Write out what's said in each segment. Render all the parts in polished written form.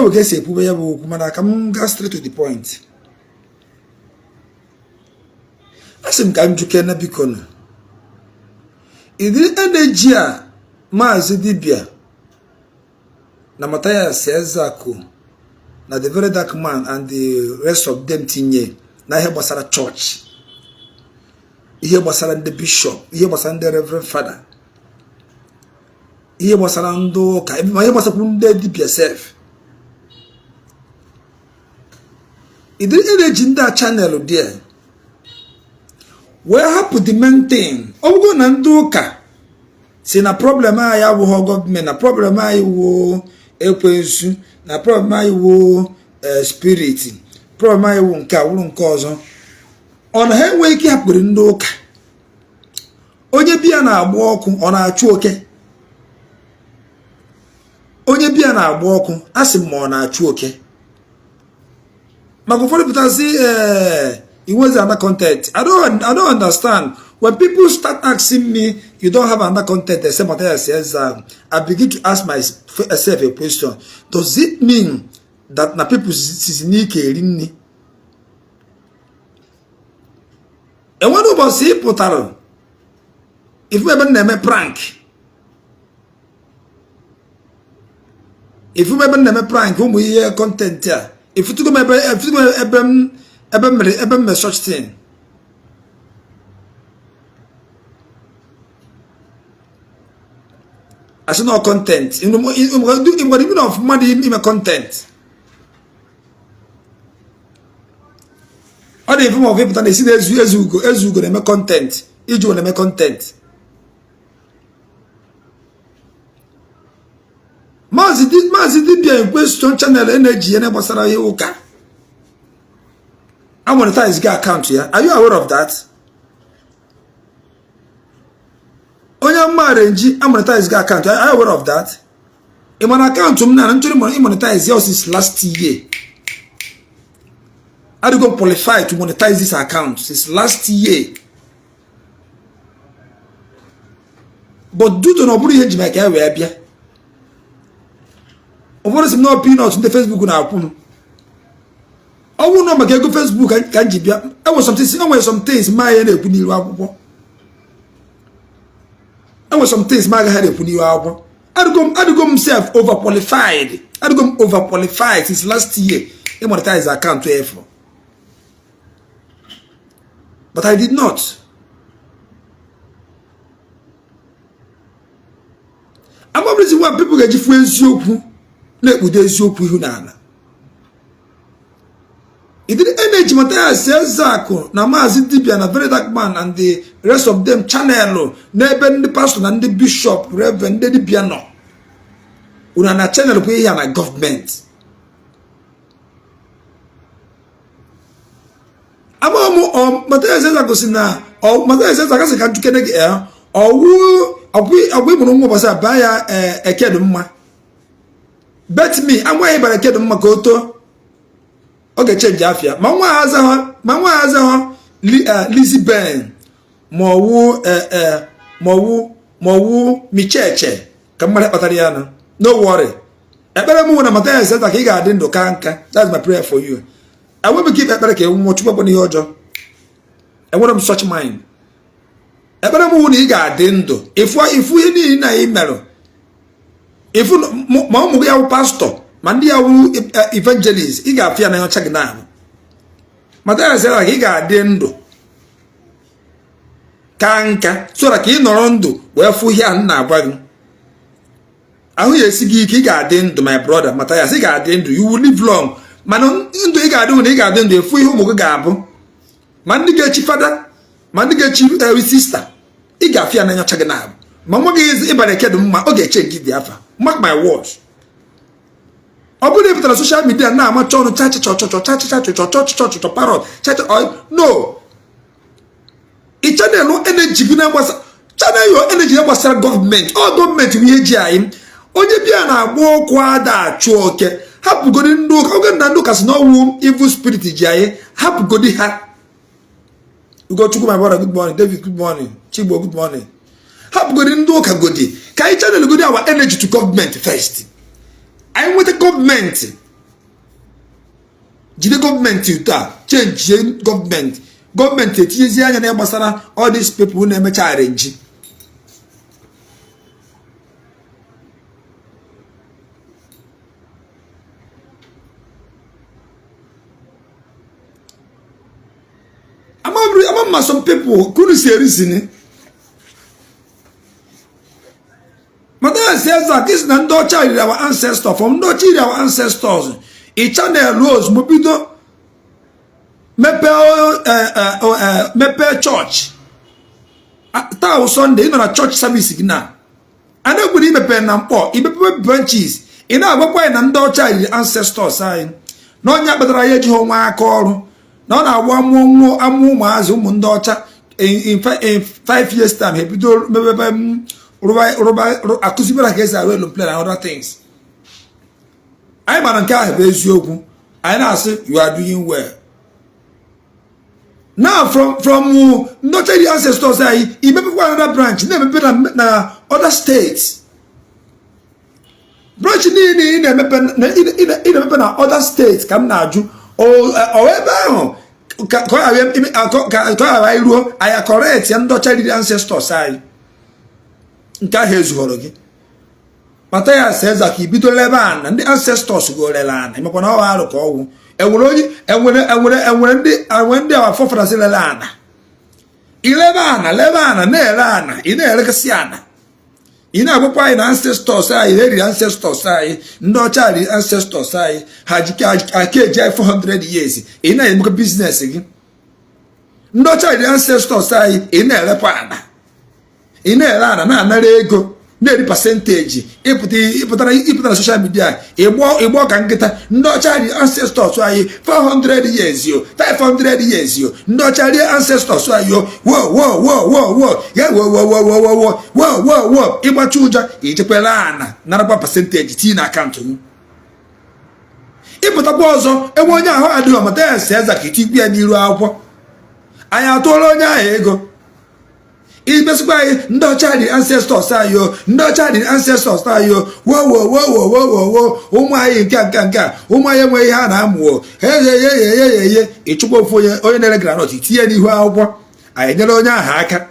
enwe ka esi ekwube ya bụ okwu mana ka m gaa straight to the point. Asị m ka m juke na biko na ịdịrị energy a Maazị Dibia na Mathias Ezeaku na the very dark man and the rest of them tinye na ihe gbasara church, ihe gbasara ndị bishop, ihe gbasara ndị reverend father, ihe gbasara ndị ụka, ihe gbasara ndị dibia sef. Ịdịrị energy ndị a channel there wee hapụ the main thing. Ọgwụgwọ na ndị ụka si na problem anyị awụghọ gọọmenti, na problem anyị wụ ekwensu, na problem anyị wụ spirit, problem anyị wụ nke awụrụ nke ọzọ. Ọ na ha enweghị ike hapụrụ ndị ụka. Onye bịa na-agba ọkụ ọ na-achụ oke? Onye bịa na-agba ọkụ asị m ma ọ na-achụ oke? Maka ụfọdụ pụtasị it was another content. I don't understand. When people start asking me, you don't have another content, except Mathias says, I begin to ask myself a question. Does it mean that na people sneak in? And when you say potaro, if we ever name a prank, whom we hear content here, if you took a such thing. As no content. In the of money in my content. All the people of people they see as you go to make content. Each one make content. Mazi did be a question channel energy and Basara Yoka. I monetize your account here. Are you aware of that? Onya marriage, I monetize your account. Are you aware of that? In my account, I'm monetize yours since last year. I do go qualify to monetize this account since last year. But due to nobody age my care, where be? Over some no peanuts in the Facebook now. I will not make a go Facebook and can't you? I was some things my head put you up. I was some things my head put you up. I do go himself overqualified. I do go overqualified since last year. He monetized the account to F. But I did not. I'm always when people get friends you let with this you nana. It did energy Mathias Ezeaku na Maazị Dibia na very dark man and the rest of them channel neben the pastor and the bishop reverend the piano. Una na channel pay here na government. Amo Mathias Ezeaku sina o Mathias Ezeaku se kan tukene ge owu agwe mu no basa ba ya ekedu mma. Bet me amwa e ba ekedu mma ko to. Okay, change afia. Manwa haza ho Lizzie Ben. Mowu micheche. Kamara patariana. No worry. Ebere mu na Mathias Ezeaku ka ị ga-adị ndụ ka nka. That's my prayer for you. I will be keep ebere ka enwu chukwu boni ojo. I want such mind. Ebere mu na ị ga-adị ndụ. Ifu ihe na imero. Ifu ma ụmụ ya pastor. Mandi awu evangelist I ga afia na yocha gina. Mathias Ezeaku I ga adị ndụ ka nka so that I nọrọ ndụ wee fu ihe a na agwa gị. Ahụ ya esi gị ike I ga adị ndụ my brother Mathias I ga adị ndụ you will live long. Mana ndụ I ga adị ndụ I ga adị ndụ efu ihe ụmụ gị ga-abụ. Ma ndị ga-echi father, ma ndị ga-echi sister I ga afia na yocha gina. Ma nwa gị ịbara ekedu mma ọ ga-eche gị dị afa. Mark my words. Obu put on social media now, I'm church parrot, no. It channel no energy was channel your energy was government. All government we HIM. Onye bia na agbo kwa da chuoke. Hapu godi ndo ka na ndo kas no room evil spirit jiaye. Hapu godi ha. You go to my brother, good morning. David, good morning. Chibo, good morning. Hapu godi ndo ka godi. Ka channel godi our energy to government first. I'm with the government. jide gọọmenti ụta change gọọmenti etinyezi anya na gbasara all these people na-emecha arrange. Among some people couldn't say reason. Mathias Ezeaku, this is not child our ancestors from no child our ancestors. A channel rose mobido mepe church. Tao Sunday in a church service now. I don't believe a pen and pot, even branches. In our way and no child ancestors sign. No yabadraye home I call. No, na one more amu mazu mundocha in 5 years time. He do akusibera kesa will play other things. I'm an uncle Ezeaku. I now say you are doing well. Now from not the ancestors he may be one other branch, never been na other states. Branch in other states come now. However, I correct and don't the ancestors side. Mathias Ezeaku Ejiofor Lebanon and the ancestors go the land. I'm going to go. And when they are forefathers in the land. Levana, Nelana, in the Legasiana. In our point, ancestors, the ancestors, no child, ancestors, I can't 400 years. In a business again. No child, ancestors, in a lepana. In a lana, na ego, nearly percentage. If put on social media, a walk and get no child, ancestors, 400 years, 500 years, no child, ancestors, whoa, yeah, whoa, Iba chuja, Ijapelana, not about percentage, Tina account. If put a bozo, a 1 year, how I do, Mathias Ezeaku Ejiofor and Iwaji. I have told on ego. It's basically no child ancestors are you, no child ancestors are you. Whoa, my gang, my way, Hanamu. Hey, it's go for your own elegant, it's here, I don't know hacker.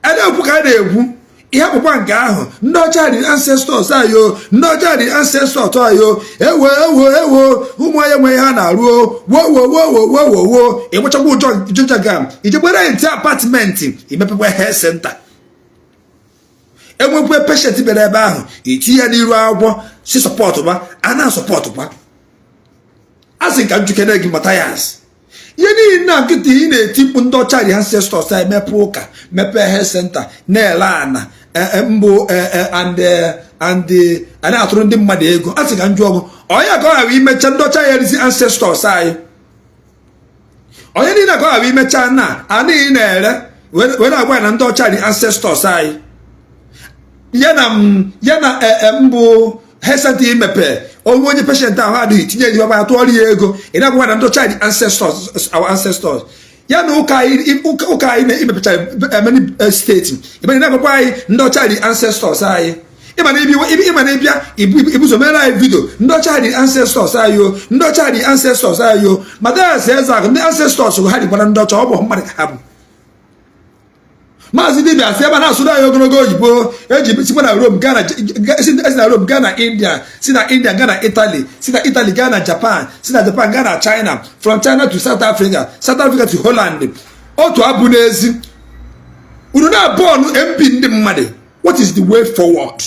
I don't put a you have a one guy, no child ancestors are you, no child ancestors are you. Who my way, Hana, whoa, it was a good Jujagam. It's a very apartment, he may be hair center. And when we're patient to be there, it's here, she support and I support. I think I'm to connect Mathias. You need not get in a tip on no child ancestors, I may poker, mepe hair center, Nelana. And I told them my day go. I think I'm job. Oh, yeah, go. We met Chandra ancestors. I. Oh, you didn't go. We met China. I need when I went and don't child ancestors. I. Yana Mbo Hesati Mepe. Oh, when the patient had it, you about 20 years ago. And I went and don't child ancestors, our ancestors. Yano Uka in many states. If I never buy no child ancestors, I. If it was a very video, no child ancestors are you, no child ancestors are you. Mathias Ezeaku, the ancestors who had it, but I'm not sure what might happen. Mazidibia, Sebana, Sudan, you're going to go, Egypt, Rome, Ghana, Ghana, India, India, Ghana, Italy, Italy, Ghana, Japan, Japan, Ghana, China, from China to South Africa to Holland, or to Abunezi. We do not born MP in the money. What is the way forward?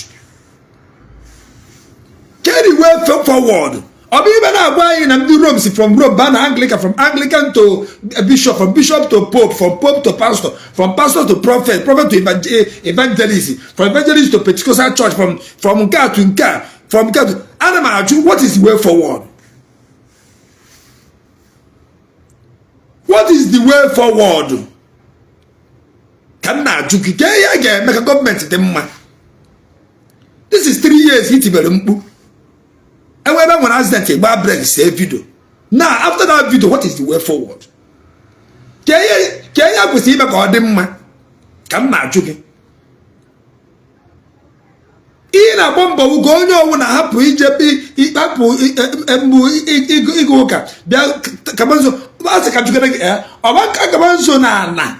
Get the way forward. Or even now buying and do Rome from Rome, Anglican, from Anglican to bishop, from bishop to pope, from pope to pastor, from pastor to prophet, prophet to evangelist, from evangelist to Pentecostal church, from car to car, from car to animal. What is the way forward? What is the way forward? Can now make a government them. This is 3 years hit him. And when I ask them to break say video. Now after that video, what is the way forward? Can you see about them? Come now, joking. na bomba ugo onye owu na hapu ijepi hapu embu igo ụka bịa kabanzo asị ka jukere gị ọba kabanzo na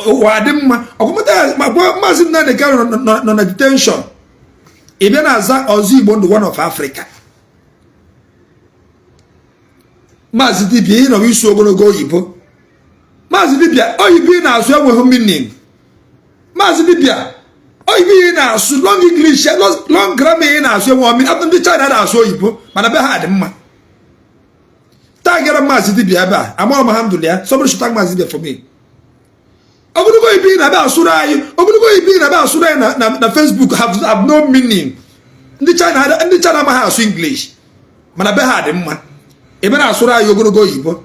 ụwa dị mma ọkụmụta maazị Nnamdi Kanu nọ na detention ị bịa na-aza ọzọ Igbo ndụ one of Africa. Maazị dibịa ị nọ isi ogologo oyibo. Maazị dibịa oyibo ị na-asụ enweghị meaning. Maazị dibịa oyibo ị na-asụ long English long grammar ị na-asụ enweghị meaning. Atụ ndị China na-asụ oyibo mana be ha dị mma. Taa gara maazị dibịa ebe a amụọ alhamdulillah somebody should thank maazị dibịa for me. Ogologo oyibo ị na-abịa asụrụ anyị ogologo oyibo ị na-abịa asụrụ anyị na Facebook have no meaning. Ndị China amaghị asụ English mana be ha dị mma. Ebe na-asụrụ anyị ogologo oyibo.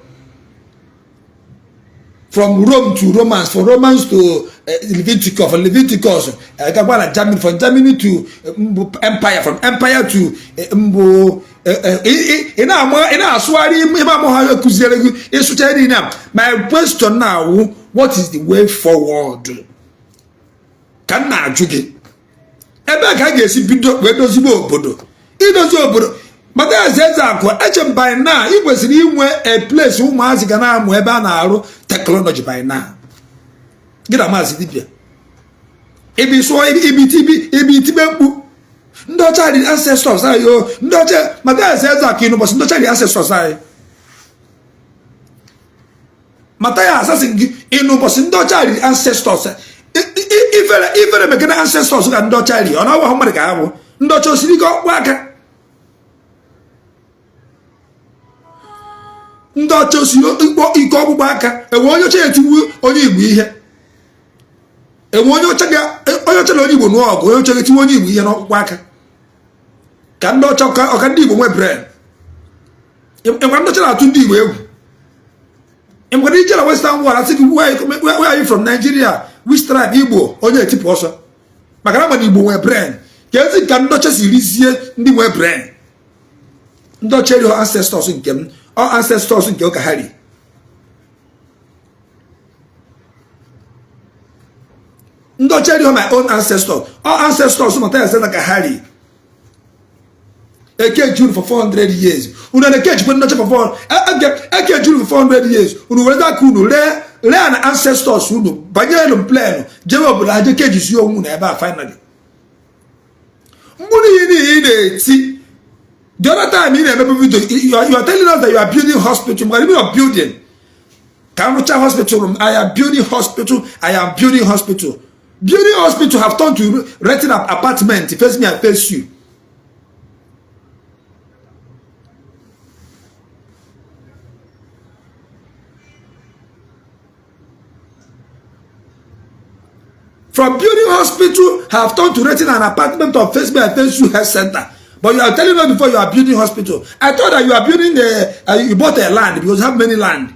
From Rome to Romans, from Romans to Leviticus, from Leviticus, Germany, from Germany to Empire, from Empire to my question now, what is the way forward? Can I juge? Ebe ka ga-esi bido wee dozibe obodo. Idozi obodo. Mathias Ezeaku Ejiofor by now, ị kwesịrị inwe a place ụmụazị ga na-amụ ebe a na-arụ technology by now. Gị na maazị dibịa. Ibi sụọ ibi tibe mkpu. Ndị ọcha dị ancestors anyị o. Ndị ọcha Mathias Ezeaku n'ụbọchị ndị ọcha dị ancestors anyị. Mathias asị gị n'ụbọchị ndị ọcha dị ancestors. Ifere mekana ancestors ka ndị ọcha dị. Ọ na-awa mmadụ ka ha bụ. Ndị ọcha osiri ike ọkpụ aka. Ndị ọcha osiri ike ọkpụkpụ aka. Enwe onye ọcha etiwu onye Igbo ihe. Enwe onye ọcha na onye Igbo nụọ ọgụ onye ọcha etiwu onye Igbo ihe n'ọkpụkpụ aka. Ka ndị ọcha ọka ndị Igbo nwee brain. Enwe ndị ọcha na-atụ ndị Igbo egwu. Enwe ije na Western world asị gị where are you from? Nigeria? Which tribe? Igbo? Onye etipụ ọsọ. Maka na Igbo nwee brain. Ka ezi ka ndị ọcha si rizie ndị nwee brain. Ndị ọcha eri ancestors nke m. All ancestors nke ụka ha ri. Ndị ọcha eri my own ancestors. All ancestors Mathias Ezeaku ha ri. Eke juru for 400 years. Unu na eke jikwe ndị ọcha for 400. Eke juru for 400 years. Unu were aka unu lee na ancestors unu banye elu plane jewe obodo ha jeke jisi onwu na ebe a finally. Mgburu ihe ị na-eti. The other time in a video, you are telling us that you are building hospital. What do you mean of building? Kamucha hospital. I am building hospital. I am building hospital. Building hospital have turned to renting an apartment. Face me, I face you. From building hospital have turned to renting an apartment of face me, I face you health center. But you are telling us before you are building hospital. I thought that you are building you bought a land because you have many land.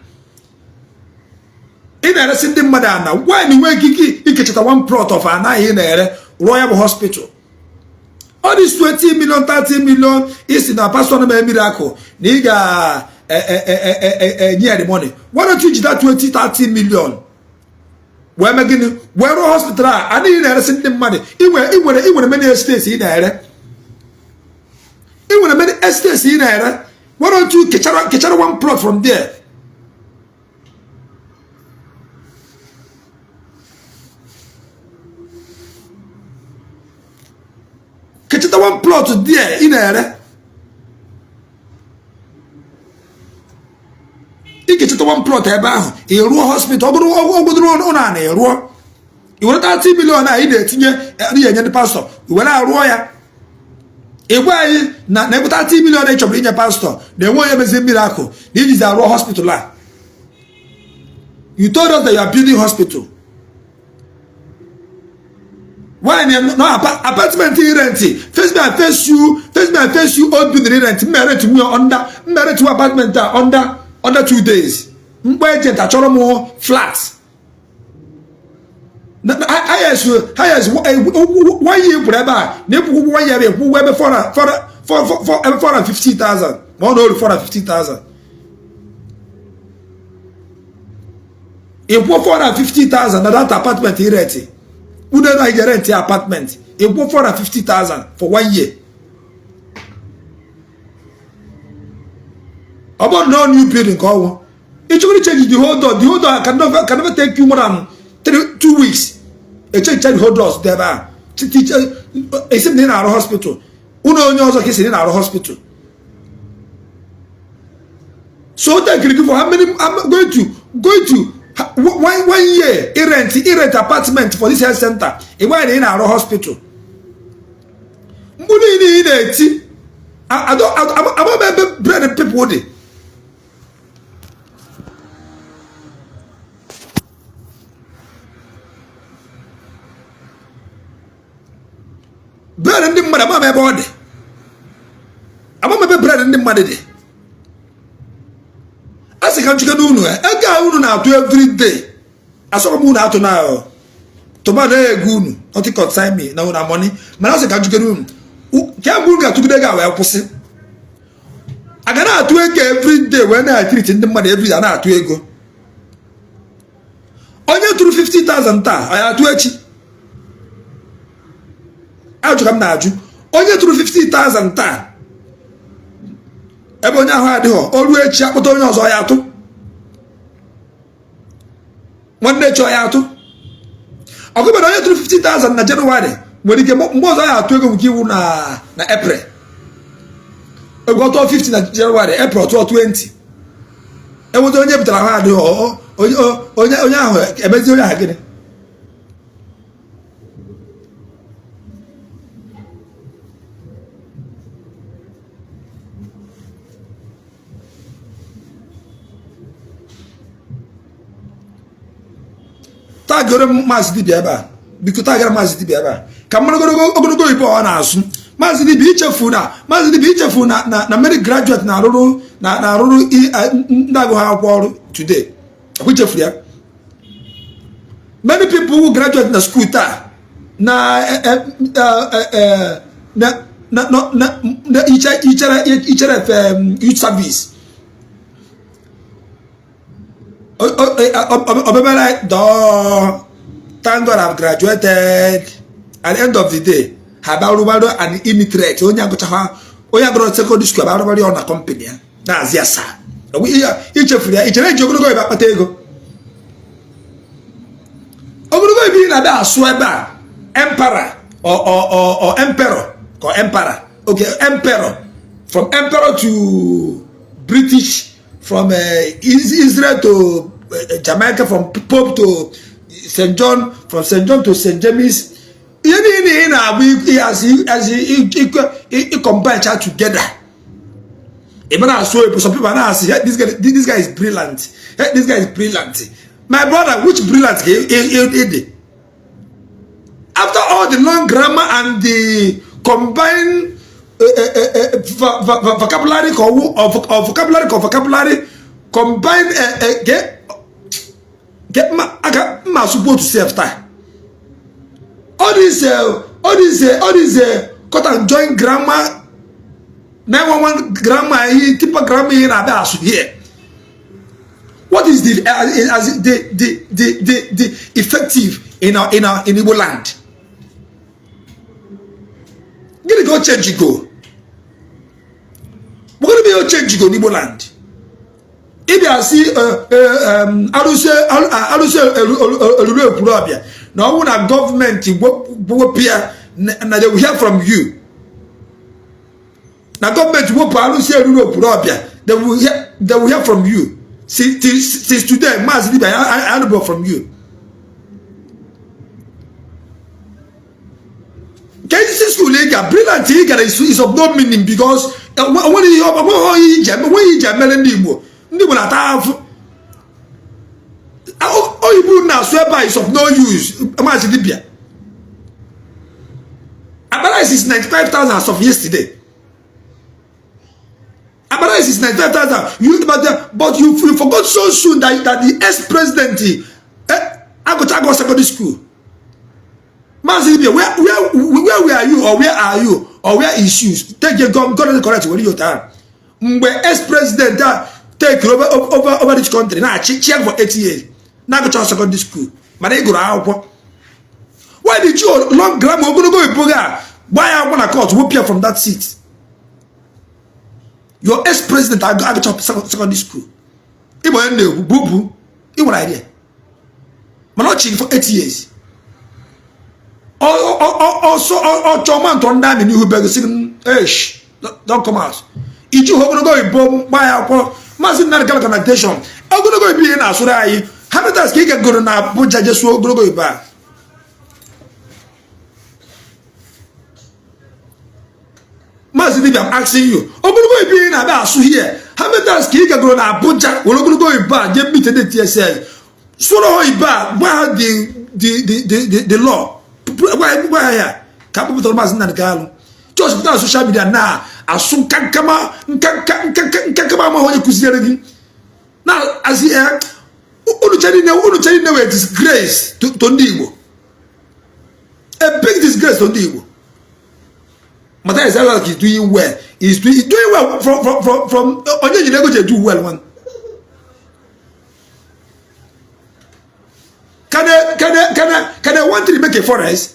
In a recent mother now, why anyway Kiki you one plot of an eye in a royal hospital? All this 20 million, 30 million is in a personal miracle. Nigga near the money. Why don't you that 20, 30 million? Where am I getting where hospital? I need a recent money. Even many estates in there. Even many estates in there, why don't you catch one plot from there? Catch one plot there in there. You catch one plot about a rural hospital, on a rural. You want 30 million idea, the pastor. You want a royal. Why na 30 million each of the pastor? They want a miracle. This is a raw hospital. You told us that you are building hospital. Why no apartment rent? Face me, I face you, all building rent. Married to me married to apartment under 2 days. Agent achoro flats. I ask you, 1 year forever. Never 1 year, who were for 450,000. More than 450,000. If 450,000, that apartment he rent. Who don't rent the apartment? it go 450,000 for 1 year. About no new building call. It only change the whole door. The whole door can never take you more than 2 weeks. A change the whole doors there. It's in our hospital. Uno knows a case in our hospital. So thank you for how many I'm going to 1 year rent apartment for this health center in our hospital. I don't bread people with it. Bread and the mother, my body. I want my bread and the mother. As a country, I go now to every day. I saw a moon out now. Tomorrow, goon, not to consign me, now money. Man, as a country, can't move to the guy where pussy. I cannot do it every day when I treat in the money every day. I have to go. Only through 50,000 I have to achieve. How to come now? Only through 50,000 times. Ebonya ha de ho always check but onye ozo ya to. One day cho ya to. Ogo be only through 50,000 na January. When ike mbo ozo ya to ego giwu na April. Ego to 50 na January, April to 20. E wo onye bitara ha de ho onye ahụ ebezi onye ha gịnị. Tagore Mazidi Biaba, because Tiger Mazidi Biaba. Come on, go on us. Mazidi Bichefuna, Mazidi Bichefuna, na many graduate na Ruru Nago Hawar today. Which of you? Many people who graduate in the school each youth service. Thank God I've graduated. At the end of the day, Habarubado and illiterate. Only go to secondary school. Habarubado on a company. That's yes, sir. We each of you, each and every go back Patego. Ogunugo be na da Sweba, emperor or emperor or emperor. Okay, emperor. From emperor to British. From Israel to Jamaica, from Pope to St. John, from St. John to St. James. He combine chat together. Some people now say, hey, this guy is brilliant. Hey, this guy is brilliant. My brother, which brilliant? After all the long grammar and the combined vocabulary combine get my support to save time. All this cut and join grammar 911 grammar typical grammar here na here. What is the effective in Igbo land? Gonna go change go. We're going to be able to change in Igbo land. If you see, now when a government will appear, and they will hear from you. Now government will they will hear from you. Since today, I know from you. KCC school brilliant is of no meaning because when you now swear is of no use. Abarice is 95,000 as of yesterday. Abarice is 95,000. But you forgot so soon that the ex-president Agotago Secondary School. Where are you, or where are you, or where is you? Take your gun, correct where you are. Where ex-president take over this country now, check for 8 years. Now go to secondary school. Why Why did you long grammar ogologo iboga buy out one court whoop you from that seat? Your ex-president Agachop secondary school. Igbo Land bubu. You what idea? Manochi for 8 years. Also, Choman to understand you beg saying, "Eish, don't come out." Iju ogologo ibo buy out massive national connotation. Ogologo ibo na Asurai. How many times can you go na Abuja just ogologo ibo? Massive, I'm asking you. Ogologo ibo na ba asu here. How many times can you go na Abuja? Ogologo ibo get beat the TSL. Solo ibo where the law. Why here? Kapu to mas na galo. Just without social media na asu kankama ma hoye kusiyere. Now as here unu chari na we disgrace to Ndi Igbo. A big disgrace to Ndi Igbo. Mathias Ezeaku is doing well. He's doing well from onye you go do well one. Can I want to make a forest?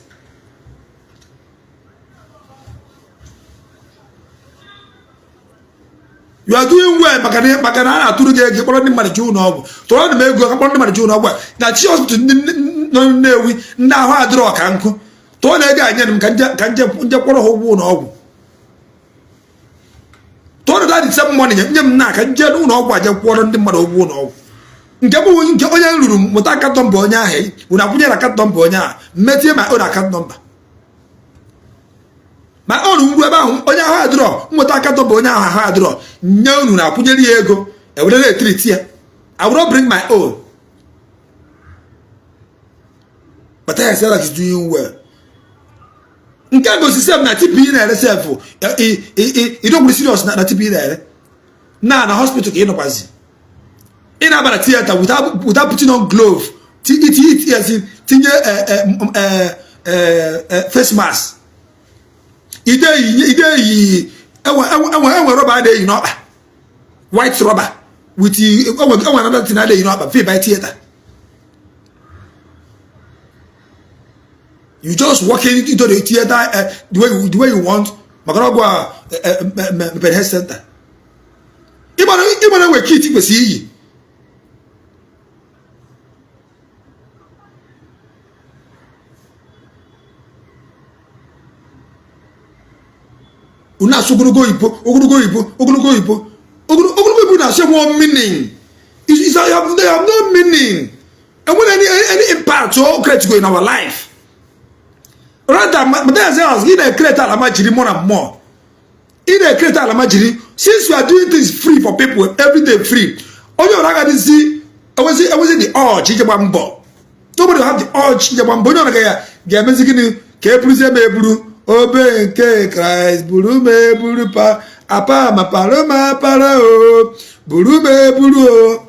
You are doing well. Makana to get the money to know. To all the make go upon the money to know what. That she was to know we now I draw a canco. To all the guy can jump on a whole wound. To all that is some money. Nak and Jen know what you want the mother wound. Njabu onye ruru muta aka number onye ahe una bunye aka number onye a metie my own account number my own ngwe ba onye ahụ adro muta aka number onye ahụ adro nye unu na kunyeri ego e we dey treat here. I will not bring my own. But I said that is doing well. Nke go system na TP na self e don't be serious na TP na hospital ke no kwazi. In about a theater without putting on glove, face mask. Rubber day, you know, white rubber with another thing you know, pay by theater. You just walk into the theater the way you want. Magaragwa health center. Even we kids we see. Una ogologo ibo na say one meaning. They have no meaning. And when any impact or great go in our life. Rather, Mathias Ezeaku he dey create alamajiri more and more. He dey create alamajiri. Since we are doing things free for people, every day free. Only Oraga did see, I was in the urge, Ijabambo. Nobody will have the urge, Ijabambo. No, get music, Kepuze Mebru. Obe nke Christ buru me buru pa apa ma para o buru me buru o.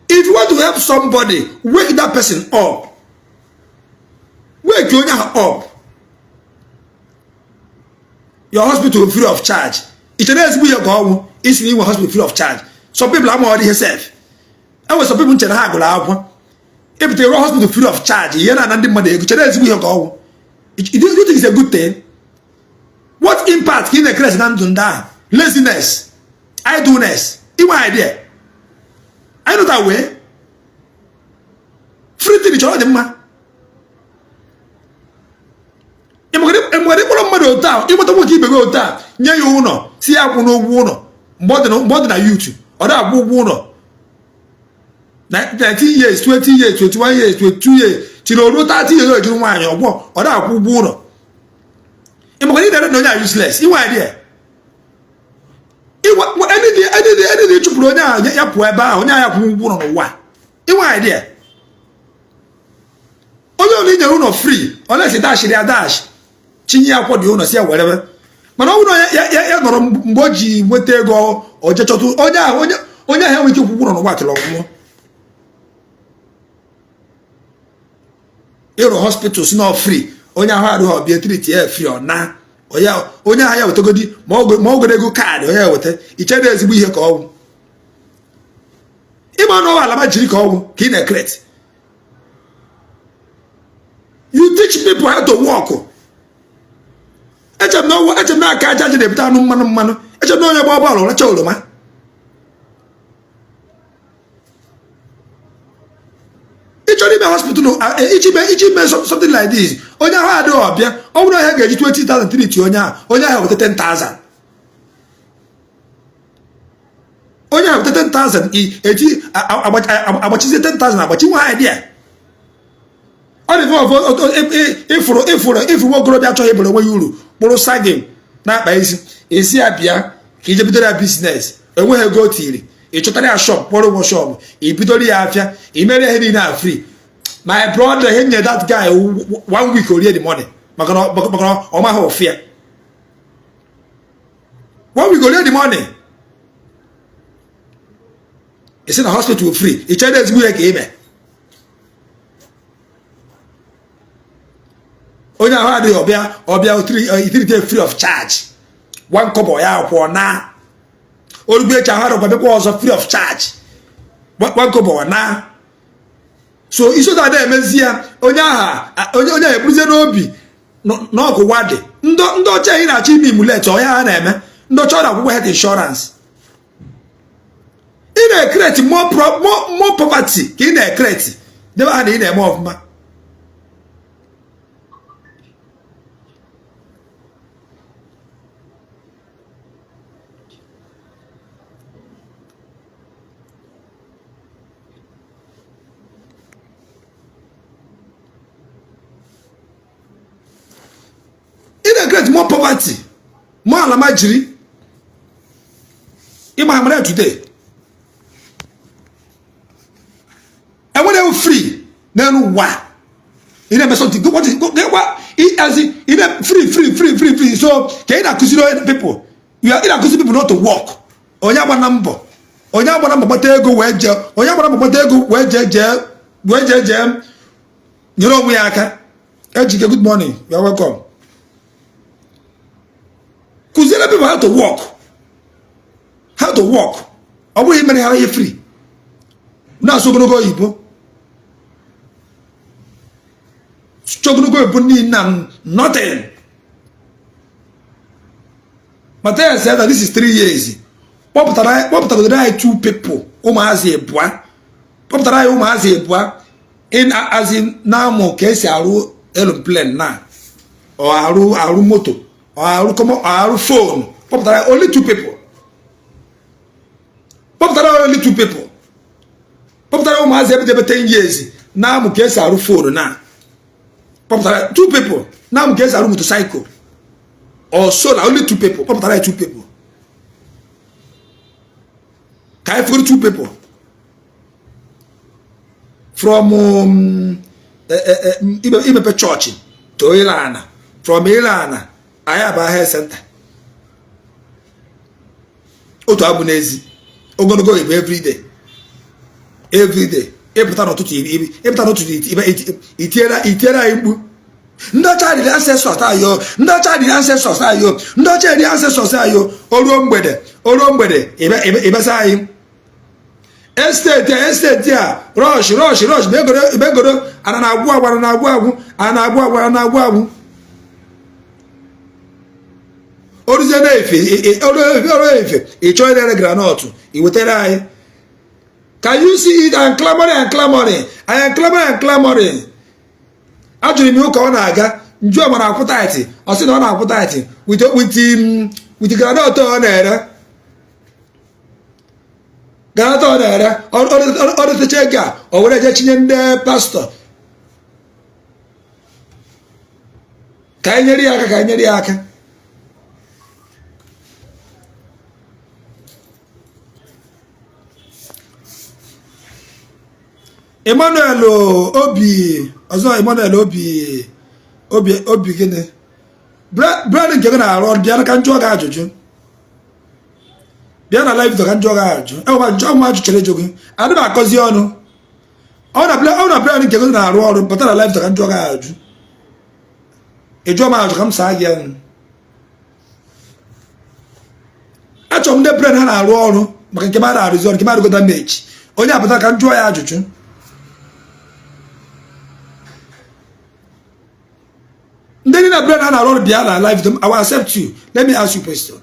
If you want to help somebody, wake that person up. Wake Yonya up. Your hospital free of charge. It is we go. It's in your hospital free of charge. Some people are already yourself. And when some people tell her go. If they run hospital free of charge, you know, and money, you think it's a good thing? What impact can the Christ do that? Laziness, idleness, even idea. I know that way. Free to each other, man. And when they put on money down, you want to keep a go down. Yeah, you know, see, I will know more than a YouTube or that will know. 19 years, 20 years, 21 years, 22 years, till 30 years, you want or that will know. And when you don't know that useless, you idea. Anything to blow down, you poor bound, you have one one. You idea. Only need the owner free, unless it dash. Chinya for the owner, say whatever. But no, Boji, what they go, or just to Onya, how we do on what long. Your hospitals not free. Onya how be a treat here free or na. Or ya, Onya haya to go di more go card or ya with it. Each other is we here call. Ima no alama jiri call, kin a crate. teach people how to walk. Echem na aka aja de bita mmanụ. Echem na onye Bobble racha oroma. Ichori be hospital ichi something like this. Onye ha ade obia, ọ bụrụ ha ga-eji 20,000 treat onye ha weta 10,000. Onye ha weta 10,000 eji agbachizie 10,000 agbachi nwa idea. Ọ dị ifuru nwokorobịa achọghị ịbụrụ onwe ya uru kpụrụ sagim na-akpa isi abịa ka ije bidoro ya biznes enweghị ego tiri ịchọtara ya shop kpọrọ ụgwọ shop ibidoro ya afịa imere ihe niile a free. My brother he nye that guy 1 week orie the money maka ọ maghị ọfịa 1 week orie the money. Isi na hospital free ịchọrọ ezigbo ihe ka ime. Onye ahụ adịghị ọbịa itirite free of charge 1 kobo ya akwụọ na orugbo echi ahụ adọkwa bịakwa ọzọ free of charge 1 kobo na. So iso da emezi ya onye ahụ eburuzie n'obi n'ọgụ wadị ndị ọcha ị na-achọ ime imuleti ọya ha na-eme ndị ọcha ọ na-akwụkwọ health insurance. Ị na-ekreti more poverty ka ị na-ekreti debe ha na ị na-eme ọfụma. Create more poverty, more alamajiri. Imamare today. And when they were free, then what? You never something. What is what? As in free. So can you accuse people? You are accusing people not to work. Onyaba number. But they go where jail. Onyaba but they go where jail. You know we are. Ejike, good morning. You are welcome. Because there are people how to walk. How to walk. I will even have you free. Now so gonna go Igbo. So gonna go Igbo nothing. Mathias said that this is 3 years. What I 2 people? Umazi Ebwa. What I Umazi Ebwa? In as in now more case aru aeroplane na or aru moto. Our phone. Only 2 people. Only 2 people. Has every 10 years. Now I'm guess our phone now. 2 people. Now I'm guess our motorcycle. Or solar. Only 2 people. 2 people. Can I forget 2 people? From Ibe Church to Ilana. From Ilana. I have a hair center. Oto abunezi. I'm going to go every day. Every day. Eputano to Itera Igbo. Ndacha the ancestors ayo. Ndacha the ancestors ayo. Ndacha the ancestors ayo. Orombede. Ibasai. Estate ya. Rush. Begoro. Anagwa. Original efe ịchọ ire granọtụ iwetere anyị. Can you see it? And clamoring. I am clamoring. Ajụrụ m ụka ọ na-aga nju ọ mara akwụ taịtị ọ sị na ọ na-akwụ taịtị with granọtụ ọ na-ere ọ dịtecha ego a o were je chinye ndị pastọ ka anyị nyere ya aka. Emmanuel obi gịnị brand nke gị na-arụ ọrụ bịa ka njụọ gị ajụjụ bịa na live ka njụọ gị ajụjụ enweba njọ ma ajụchere ejo gị adị m akọzi ọnụ ọ na brand nke gị na-arụ ọrụ pụta na live ka njụọ gị ajụjụ ịjụọ m ajụ ka m saa gị anụ achọrọ m ndị brand ha na-arụ ọrụ maka nke mara arụzi ọrụ nke mara gota mechi onye apụta ka njụọ ya ajụjụ a brand and I run behind our life, I will accept you. Let me ask you a question.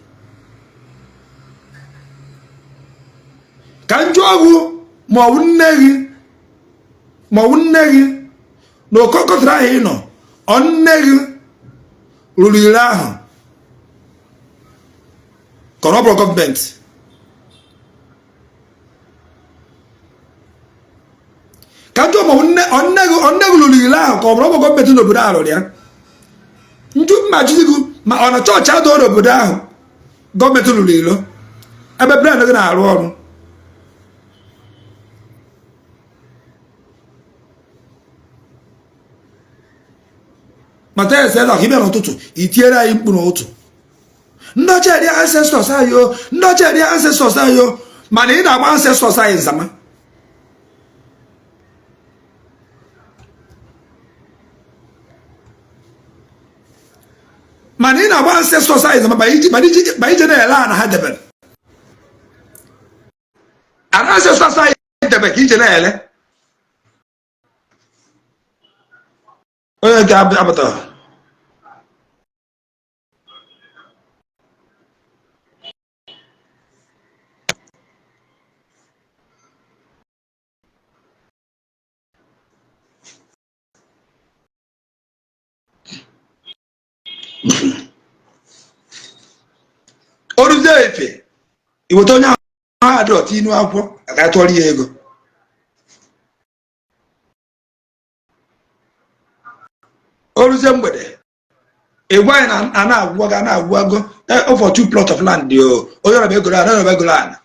Can you Mawunegi no cocotra hino on negi Luliraha Corobro government. Can you on negu Luliraha Corobro government in the Buddha? You imagine on a church out of Buddha government Lulilo. I'm a brand of Mathias Ezeaku Ejiofor itiera impu n'otu. Ndị cheri ancestors ayo, ndị cheri ancestors ayo, mana ị na-agba ancestors ayo nzama. Mana ị na-agba ancestors ayo nzama ba ije na-ele ana ha debere. Ana ancestors ayo debere ka ije na-ele. Onye ga-abata. Oruze efe iwoto onye adọt inu akwụkwọ aka tụọrọ ya ego. Oruze mgbede egwu anyị na-agwụgo for 2 plots of land onye ọrọba egoro ana.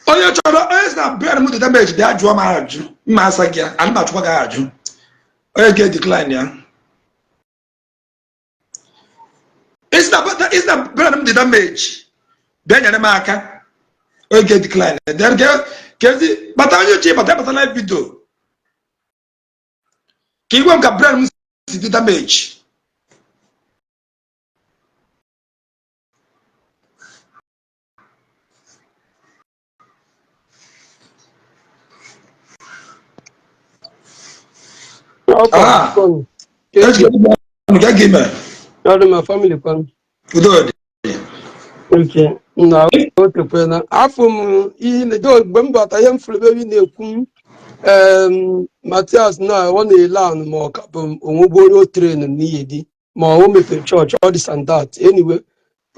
Onye chọrọ onye si na brand m dị damage dị ajụọ m ajụ mma asa gị ya ana m achụkwa gị ajụ onye ga-decline ya. Isi na brand m dị damage bịa nyere m aka onye ga-decline kezi bata onye uche bata live video ka igwe m ka brand m si dị damage. My family fun. Okay. Now, after in the Bamba, I am fully Mathias now I want to learn more on train and needy more home to church, all this and that. Anyway,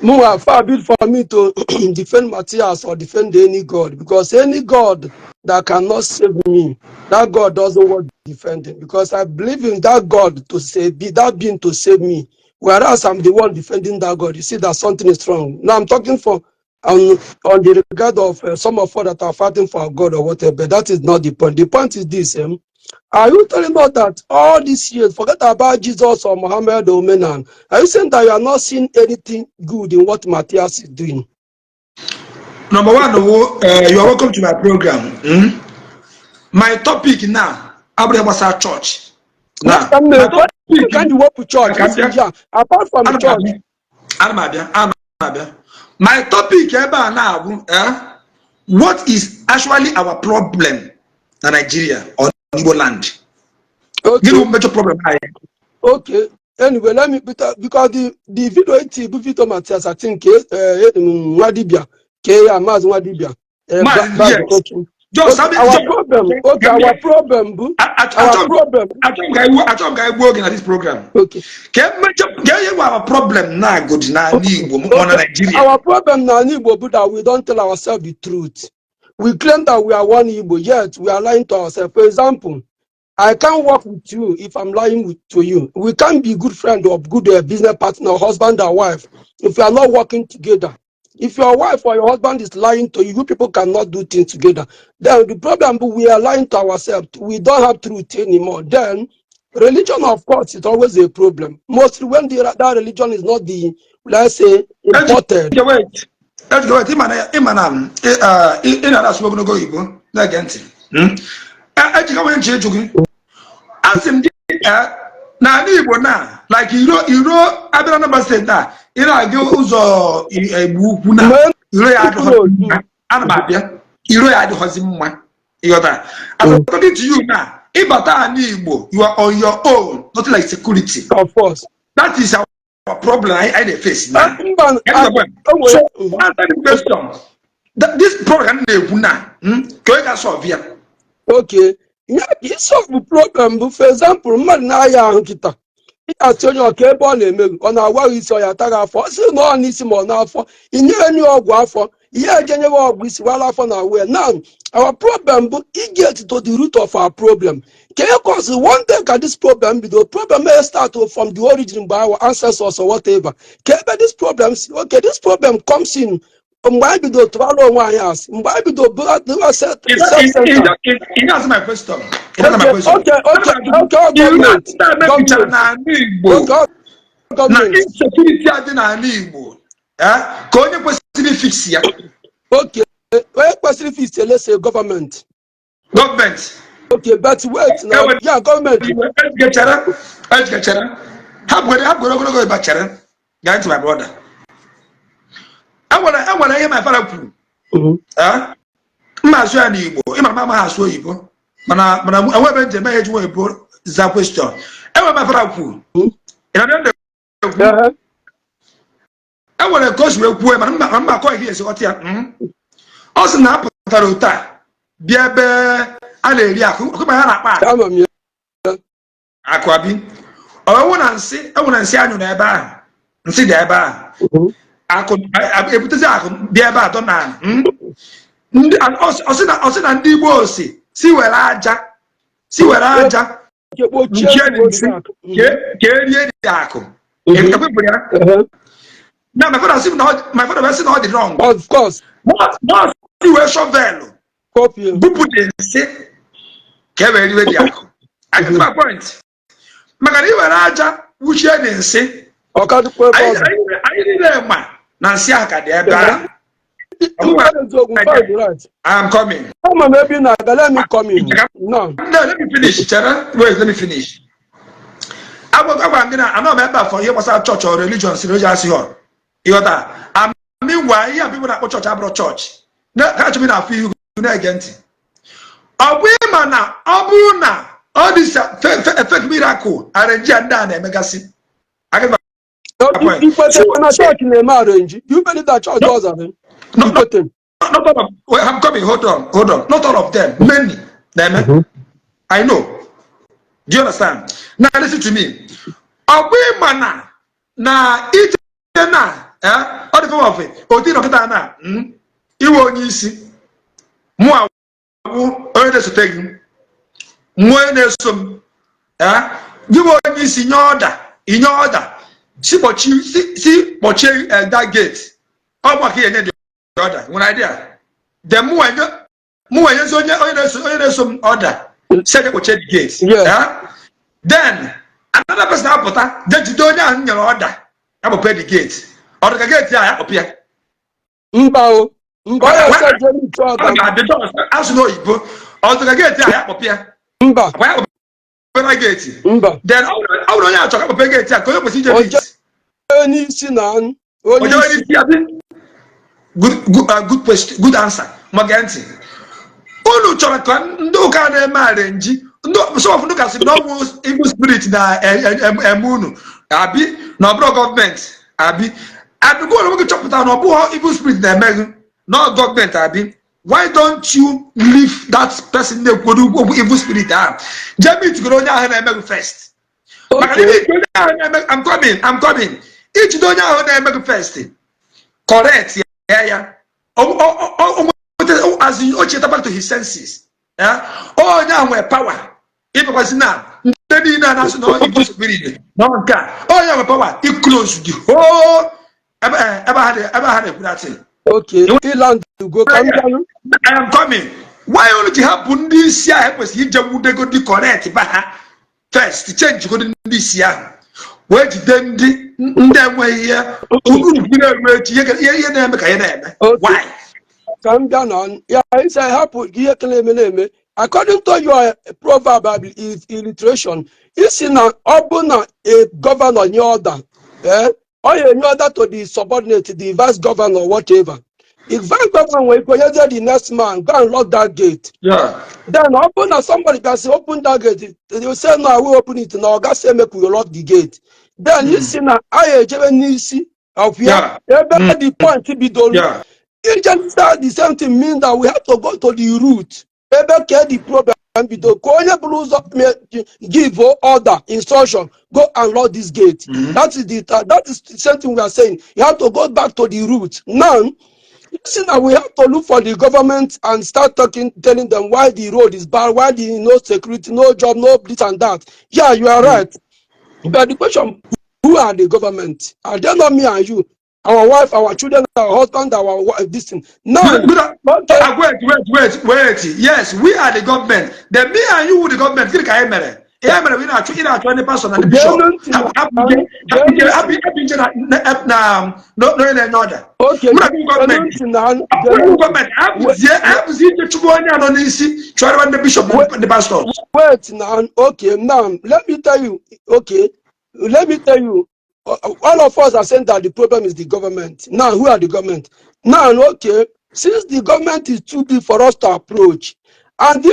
more far bit for me to defend Mathias or defend any God, because any God that cannot save me, that God doesn't want defending, because I believe in that God to save that being to save me, whereas I'm the one defending that God. You see that something is wrong. Now I'm talking for on the regard of some of us that are fighting for God or whatever, but that is not the point. The point is this: are you telling us that all these years, forget about Jesus or Muhammad or Omenala, are you saying that you are not seeing anything good in what Mathias is doing? Number one, you are welcome to my program. My topic now, Abraham Church. Now, can you work with church? Apart from the church. My topic now, what is actually our problem in Nigeria or Igbo Land? Okay. Give me a major problem. Okay. Anyway, let me because the video Mathias, I think Wadibia, Amaz Wadibia. Just our problem. Okay, our problem. Our problem. I don't guy working at this program. Okay. Can you have a problem now? Good now, Nigeria. Our problem now, Igbo, but that we don't tell ourselves the truth. We claim that we are one Igbo, yet we are lying to ourselves. For example, I can't work with you if I'm lying to you. We can't be good friend or good business partner, husband or wife, if we are not working together. If your wife or your husband is lying to you, you people cannot do things together. Then the problem, we are lying to ourselves. We don't have truth anymore. Then religion, of course, is always a problem. Mostly when that religion is not the, let's say, imported. Let's go. ejikawa nche ejugi asim na Ndi Igbo na like iro abịara Anambra State na ị na-aga ụzọ Igbo ukwu na iro ya adịghị ana m abịa iro ya adịghịzi mma ịghọta according to you na ịbata Ndi Igbo you are on your own not like security of course that is our problem I dey face now so answer the question this problem na-ekwu na ka ị ga-solve ya okay solve the problem for example mmadụ na-aya ahụ nkịta ịgasị onye ọka ebe ọ na-emerụ ọ na-agwaghị isi ọya tara afọ si na ọ n'isi ma ọ n'afọ inye enye ọgwụ afọ ihe ejenyewe ọgwụ isi wara afọ na wee now our problem bụ get to the root of our problem ka e cause one day ka this problem bido problem may start from the origin by our ancestors or whatever ka ebe this problem okay this problem comes in mgbe anyị bido tụbara onwe anyị asị mgbe anyị bido my question. Government. Insecurity adị n'ala Igbo ka onye kwesịrị fix ya. Okay, onye kwesịrị fix ya let's say government. Okay, but wait now. Yeah, government. Ejikechara. Ha gwere ogologo ịba chere. Gaa ntị my brother. Enwere ihe my father kwuru. Mma asụ ya n'Igbo, ịma mama ha asụ Oyibo. Mana enwebe njem eji nwe Igbo za question. Enwere my father kwuru. Enwere ka o si wee kwuo mana mma akọ ihe esi ọtị ya. Ọ sị na apụtara ụta bịa ebe a na-eri akụ ọkụkọ ha na-akpa akụ abi. Ọwụ na nsị anyụ na ebe ahụ. Nsị dị ebe ahụ. Akụ ebutezi akụ bịa ebe atọ na ọsị na ndị Igbo si were aja erie dị akụ na my father say na ọ dị wrong of course si wee shovel bupụ dị nsị ka e wee riwe dị akụ I get my point maka na i were aja wuchie dị nsị anyị niile ma na nsị ahụ ka dị ebe ahụ. I am coming. Maybe not. Let me come in. No, let me finish. Wait, let me finish. I'm not a member for you, church or religion. I mean, why people that go church abroad church? No, catch me now. Feel you again. Abuna, all this fake miracle. Arrange and done. Megasi. I get my point. You believe that church does that? Not all of, well, I'm coming. Hold on. Not all of them. Many. I know. Do you understand? Now listen to me. Awe mana na ite na all the form of it. Oti no kita na. Iwo onye isi. Mu awu onye na sote gi. Mu onye na som. Iwo onye isi in order. Si bochi that gate. Ọ bụ ka yenye order one idea the more so order set up the gates then another person apụta just do onye ahụ nyere order apụpe the gate order ka gate ya apụpịa asụ n'oyibo order ka gate ya apụpịa gate then ọ bụrụ onye achọrọ apụpe gate ya ka onye kwesị ije good question, good answer. Maganti. Olu chọrọ ka ndị ụka na-eme arenji. Some of them say no evil spirit na emunu. Abi na bro government. Abi go na we chọpụta na ọbụ evil spirit na eme no government abi. Why don't you leave that person na-ekwu evil spirit ahụ? Jemi to go onye ahụ na-eme first. I'm coming. Each onye ahụ na-eme first. Correct. Yeah. As you back to his senses. Oh, now we're power. If it was now, maybe now no evil spirit. No one can. Oh, yeah, power. It close the whole. Ever had a good thing. Okay. Land to go. I am coming. Why only to happen this year? Was he just would go the correct? First, the change go this year. Where did them way here? Why? Come down on. Yeah, I say happen. Here claim name. according to your proverb is illiteration, is in an urban a governor in order, or in order to the subordinate, the vice governor, whatever. If vice governor will go the next man, go and lock that gate. Yeah. Then open or somebody can say open that gate. They say no, I will open it. Now God say make we lock the gate. Then you see now I nisi of here. The point to be done. Yeah. It just the same thing means that we have to go to the root. Ebe care the problem be done. Give order, instruction, go and lock this gate. That is the same thing we are saying. You have to go back to the root. Now, see now we have to look for the government and start talking, telling them why the road is bad, why the no security, no job, no this and that. Yeah, you are right. But the question, who are the government? Are they not me and you? Our wife, our children, our husband, our wife, this thing. No. Okay. Wait. Yes, we are the government. Then me and you with the government. We not 20 person and the bishop. Another. Okay. Wait now. Okay, now let me tell you. Okay, let me tell you. All of us are saying that the problem is the government. Now, who are the government? Now, okay, since the government is too big for us to approach, and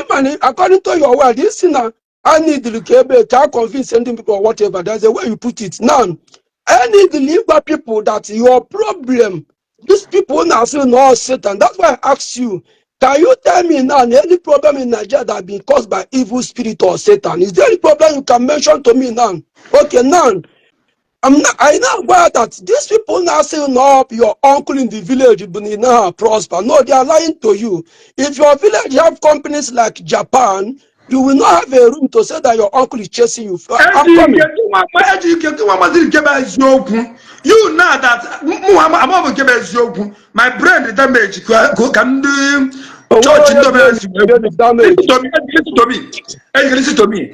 according to your word, this thing now, I need the Lukebe, can't convince sending people or whatever. That's the way you put it. Now, I need the Igbo people that your problem, these people now say no Satan. That's why I ask you, can you tell me now any problem in Nigeria that has been caused by evil spirit or Satan? Is there any problem you can mention to me now? Okay, now. I know aware that these people now say no, your uncle in the village will now prosper. No, they are lying to you. If your village have companies like Japan, you will not have a room to say that your uncle is chasing you. I'm coming. You know that my brain is damaged. Can do church damage. Listen to me.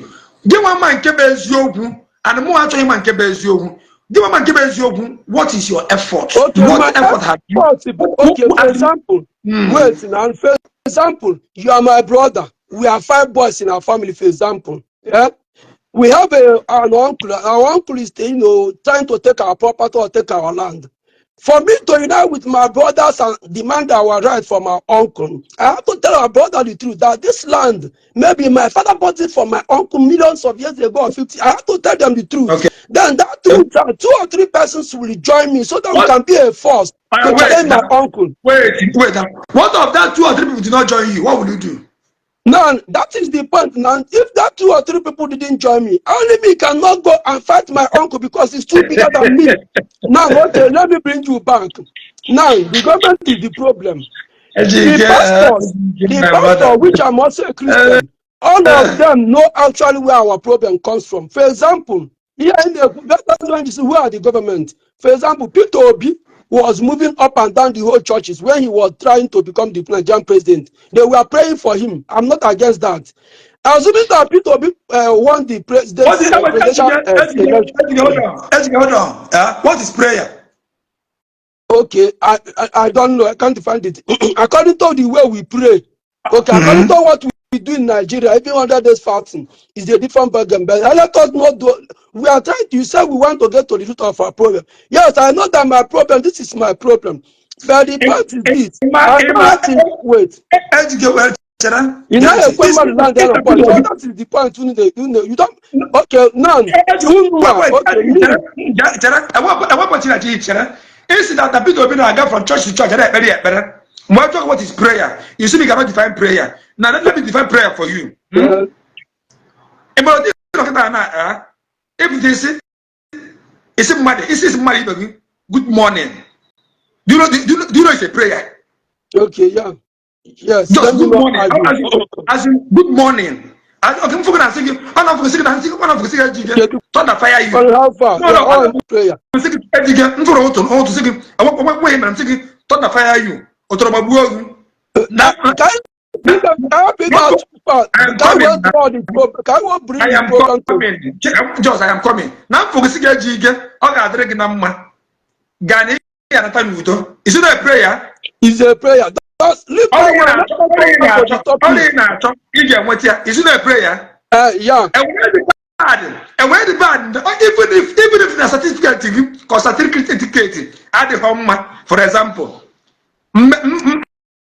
Give one man kebe and more actually man kebe what is your effort? Okay, what effort have you? Okay, for example, wait now. For example, you are my brother. We are 5 boys in our family. For example, yeah, we have an uncle. Our uncle is, trying to take our property or take our land. For me to unite with my brothers and demand our right from our uncle, I have to tell our brother the truth that this land, maybe my father bought it from my uncle millions of years ago or 50. I have to tell them the truth. Okay. Then that truth, 2 or 3 persons will join me so that we can be a force to challenge my uncle. Wait. What of that 2 or 3 people did not join you? What will you do? Now, that is the point. Now, if that 2 or 3 people didn't join me, only me cannot go and fight my uncle because he's too bigger than me. Now, okay, let me bring you back. Now, the government is the problem. The pastor, which I'm also a Christian, all of them know actually where our problem comes from. For example, here in the who are the government? For example, Peter Obi was moving up and down the whole churches when he was trying to become the Nigerian president. They were praying for him. I'm not against that. Assuming that Peter Obi won the presidential election. What is prayer? Okay, I don't know. I can't find it. According to the way we pray, okay, according to what we do in Nigeria, even under this fasting, is a different bargain. But let us not do. We are trying to. You say we want to get to the root of our problem. Yes, I know that my problem. This is my problem. But the point is this. Wait. You know, so that is the point. You don't. Okay, now. Instead that the people go from church to church, when I talk what is prayer, you see me cannot define prayer. Now let me define prayer for you. If this is money, good morning. Do you know it's a prayer? Okay, yeah. Yes. Just good morning. As in good morning. Okay, I'm thinking, turn the fire you. How far? No, prayer. I'm thinking, I'm thinking, turn the fire you. Now, I am coming. Now, focusing Gani, is it a prayer? It's a prayer. us leave that one. Let us go to the topic. Is it a prayer? Yeah. And where the bad, even if the certificate, because certificate at the home, for example,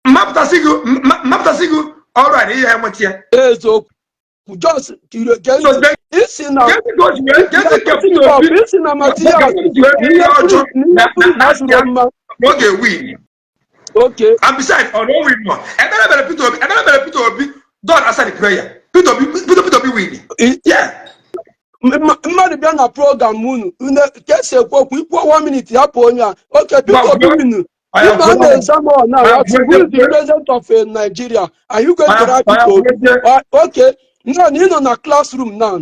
Maptasigu, all right, here, I'm here. So just get it's in Mathias. Okay. And besides, on no win more. And then I better God answer the prayer. Peter be winning. Yeah. Mmadụ bịa na program unu kesi ekwu okwu ikwu 1 minute ya pụ onye a okay Peter Obi minu you know the example now who is the president of Nigeria are you going to write Peter Obi okay now you know na classroom now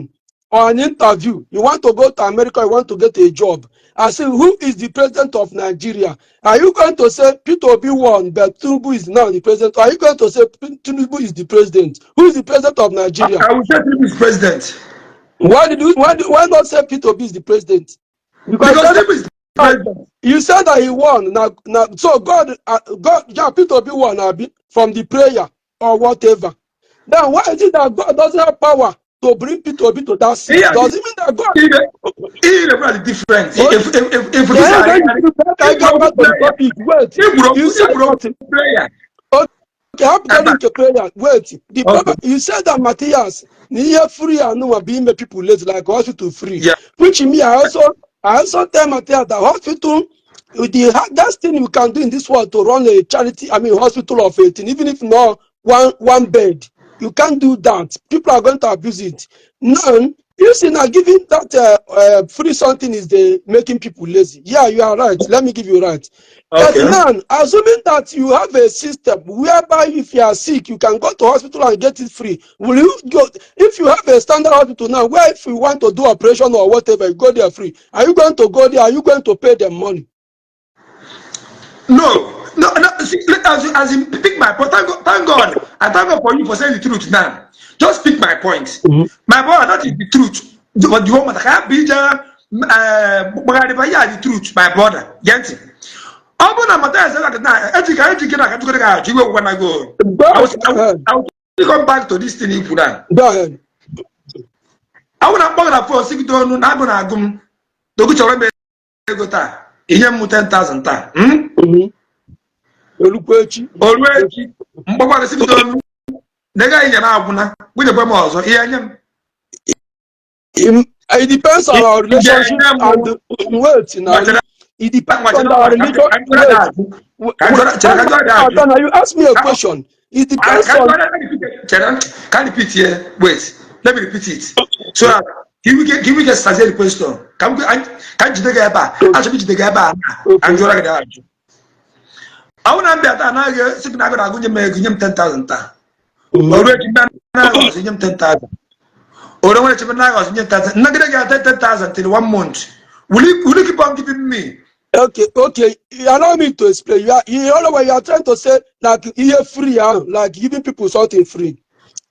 or an interview you want to go to America you want to get a job I say who is the president of Nigeria are you going to say Peter Obi won but Tinubu is now the president are you going to say Tinubu is the president who is the president of Nigeria I will say Tinubu is president. Why not say Peter Obi is the president? Because you said that he won. Now, so yeah, Peter Obi won from the prayer or whatever. Then why is it that God doesn't have power to bring Peter Obi to that seat? Yeah, does it mean that God? It's different. Wait, you said prayer. Wait, you said that Mathias, near free and no being people late like hospital free. Yeah. Which me, I also tell Mathias that hospital, the hardest thing you can do in this world to run a charity, hospital of 18, even if not one bed, you can't do that. People are going to abuse it. Now, you see now giving that free something is making people lazy. Yeah, you are right. Let me give you right. Okay. But now, assuming that you have a system whereby if you are sick, you can go to hospital and get it free. Will you go if you have a standard hospital now where if you want to do operation or whatever, you go there free? Are you going to go there? Are you going to pay them money? No. See, as you pick my point, thank God. I thank God for you for saying the truth now. Just pick my point. Mm-hmm. My brother, that is the truth. But you want the truth, my brother. Get it? I'm gonna Mathias said that I go. I will come back to this thing in Fudan. Go ahead. I want to bother for 6 dollars. I'm gonna go. The good job go ta. Iye mu 10,000 ta. Always. Mbakwa 6 dollars. Nega iye na aguna. We dey pay more so. It depends on our relationship and wait now. It depends on our religion. You ask me a question. It depends on. Can you repeat here? Wait, let me repeat it. So that can we get started the question? Can you get back? Actually, you get back. And you're like that. I want to be at another. Sitting I got to give 10,000. Already, 10,000. Or don't want to give 10,000. Not gonna get 10,000 till 1 month. Will you keep on giving me? Okay. Allow me to explain. You know what you are trying to say, like you're free, like giving people something free.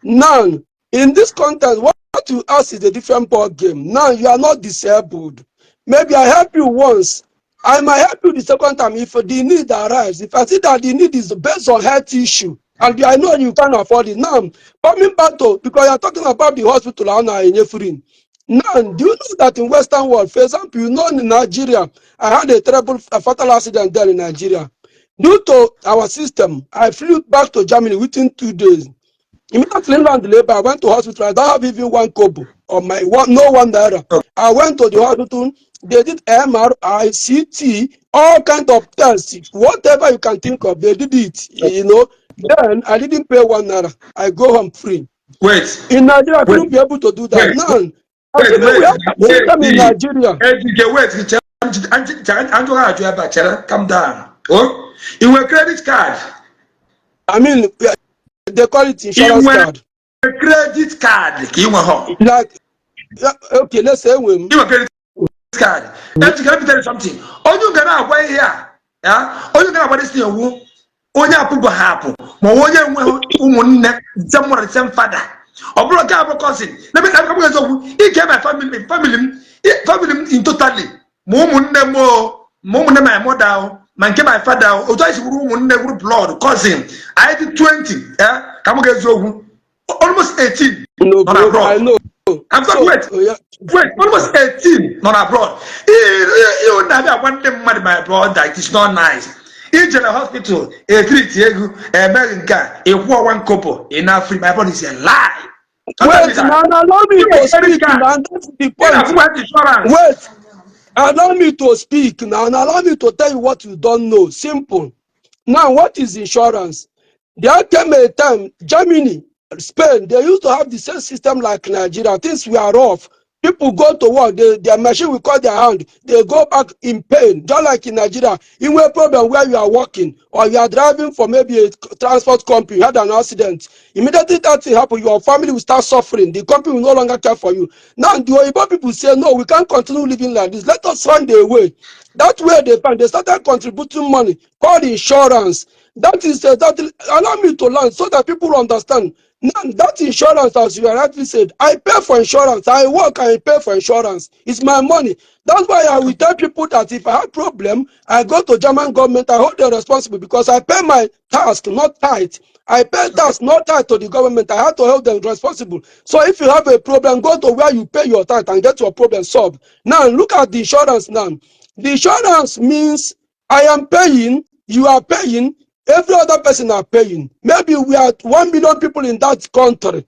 Now, in this context, what you ask is a different ball game. Now you are not disabled. Maybe I help you once. I might help you the second time if the need arrives. If I see that the need is based on health issue, and I know you can't afford it. Now, coming back to because you are talking about the hospital now in free. Now, do you know that in Western world, for example, you know in Nigeria, I had a terrible fatal accident there in Nigeria. Due to our system, I flew back to Germany within 2 days. Immediately land the labor, I went to hospital. I don't have even 1 kobo on my no 1 naira. I went to the hospital. They did MRI, CT, all kinds of tests, whatever you can think of. They did it. You know. Then I didn't pay 1 naira. I go home free. Wait. In Nigeria, I couldn't be able to do that. Now. We have system in Nigeria. Calm down. Oh, you were credit card. I mean, they call it insurance card. A credit card. Like, okay, let's say when you were credit card. Let me tell you something. All you gonna away here, yeah. All you gonna away this thing. Only a people happen. But only the same father. Or brother, cousin. Let me come again. He came my family in totally. Mom, my mother, my father, otherwise room never blood, cousin. I did 20, come get almost 18 No, not bro, abroad. I know. I'm So, wait, almost 18 not abroad. You never want them money, my brother. It is not nice. In the hospital, a treat America, a one couple in Africa, my body is a lie. wait, now allow me to speak. Now that's the point. Wait, allow me to speak now and allow me to tell you what you don't know. Simple. Now, what is insurance? There came a time, Germany, Spain, they used to have the same system like Nigeria. Things were rough. People go to work, their machine will cut their hand, they go back in pain, just like in Nigeria. In a problem where you are working or you are driving for maybe a transport company, you had an accident. Immediately that thing happen, your family will start suffering. The company will no longer care for you. Now, the Oyibo people say, no, we can't continue living like this. Let us find a way. That way they find, they started contributing money called insurance. That is allow me to learn so that people understand. Now that insurance, as you rightly said, I pay for insurance. I work and I pay for insurance. It's my money. That's why I will tell people that if I have problem, I go to German government. I hold them responsible because I pay my tax, not tight. I pay tax, not tight to the government. I have to hold them responsible. So if you have a problem, go to where you pay your tax and get your problem solved. Now look at the insurance now. The insurance means I am paying, you are paying, every other person are paying. Maybe we are 1 million people in that country.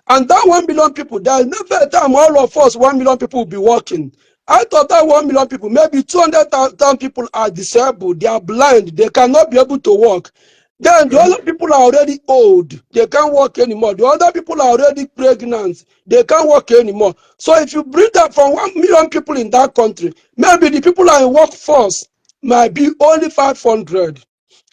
And that 1 million people, there is never a time all of us, 1 million people will be working. Out of that 1 million people, maybe 200,000 people are disabled, they are blind, they cannot be able to work. Then the other people are already old, they can't work anymore. The other people are already pregnant, they can't work anymore. So if you bring that from 1 million people in that country, maybe the people are in workforce might be only 500.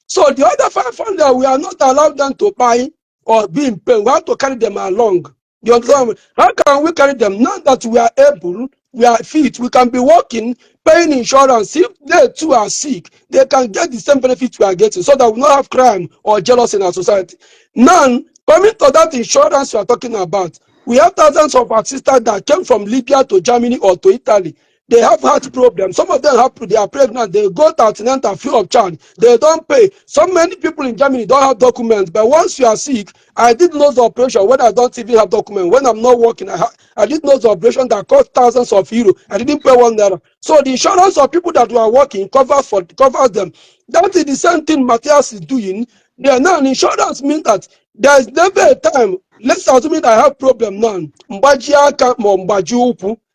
So the other 500, we are not allowed them to buy or be in pain. We have to carry them along. You understand? How can we carry them? Now that we are able, we are fit, we can be working, paying insurance. If they too are sick, they can get the same benefits we are getting so that we not have crime or jealousy in our society. Now, coming to that insurance we are talking about, we have thousands of our sisters that came from Libya to Germany or to Italy. They have heart problems. Some of them they are pregnant. They go to antenatal free of charge. They don't pay. So many people in Germany don't have documents. But once you are sick, I did nose operation when I don't even have documents. When I'm not working, I did nose operation that cost thousands of euros. I didn't pay $1. So the insurance of people that were working covers them. That is the same thing Matthias is doing. Now insurance means that there is never a time. Let's assume that I have problem now.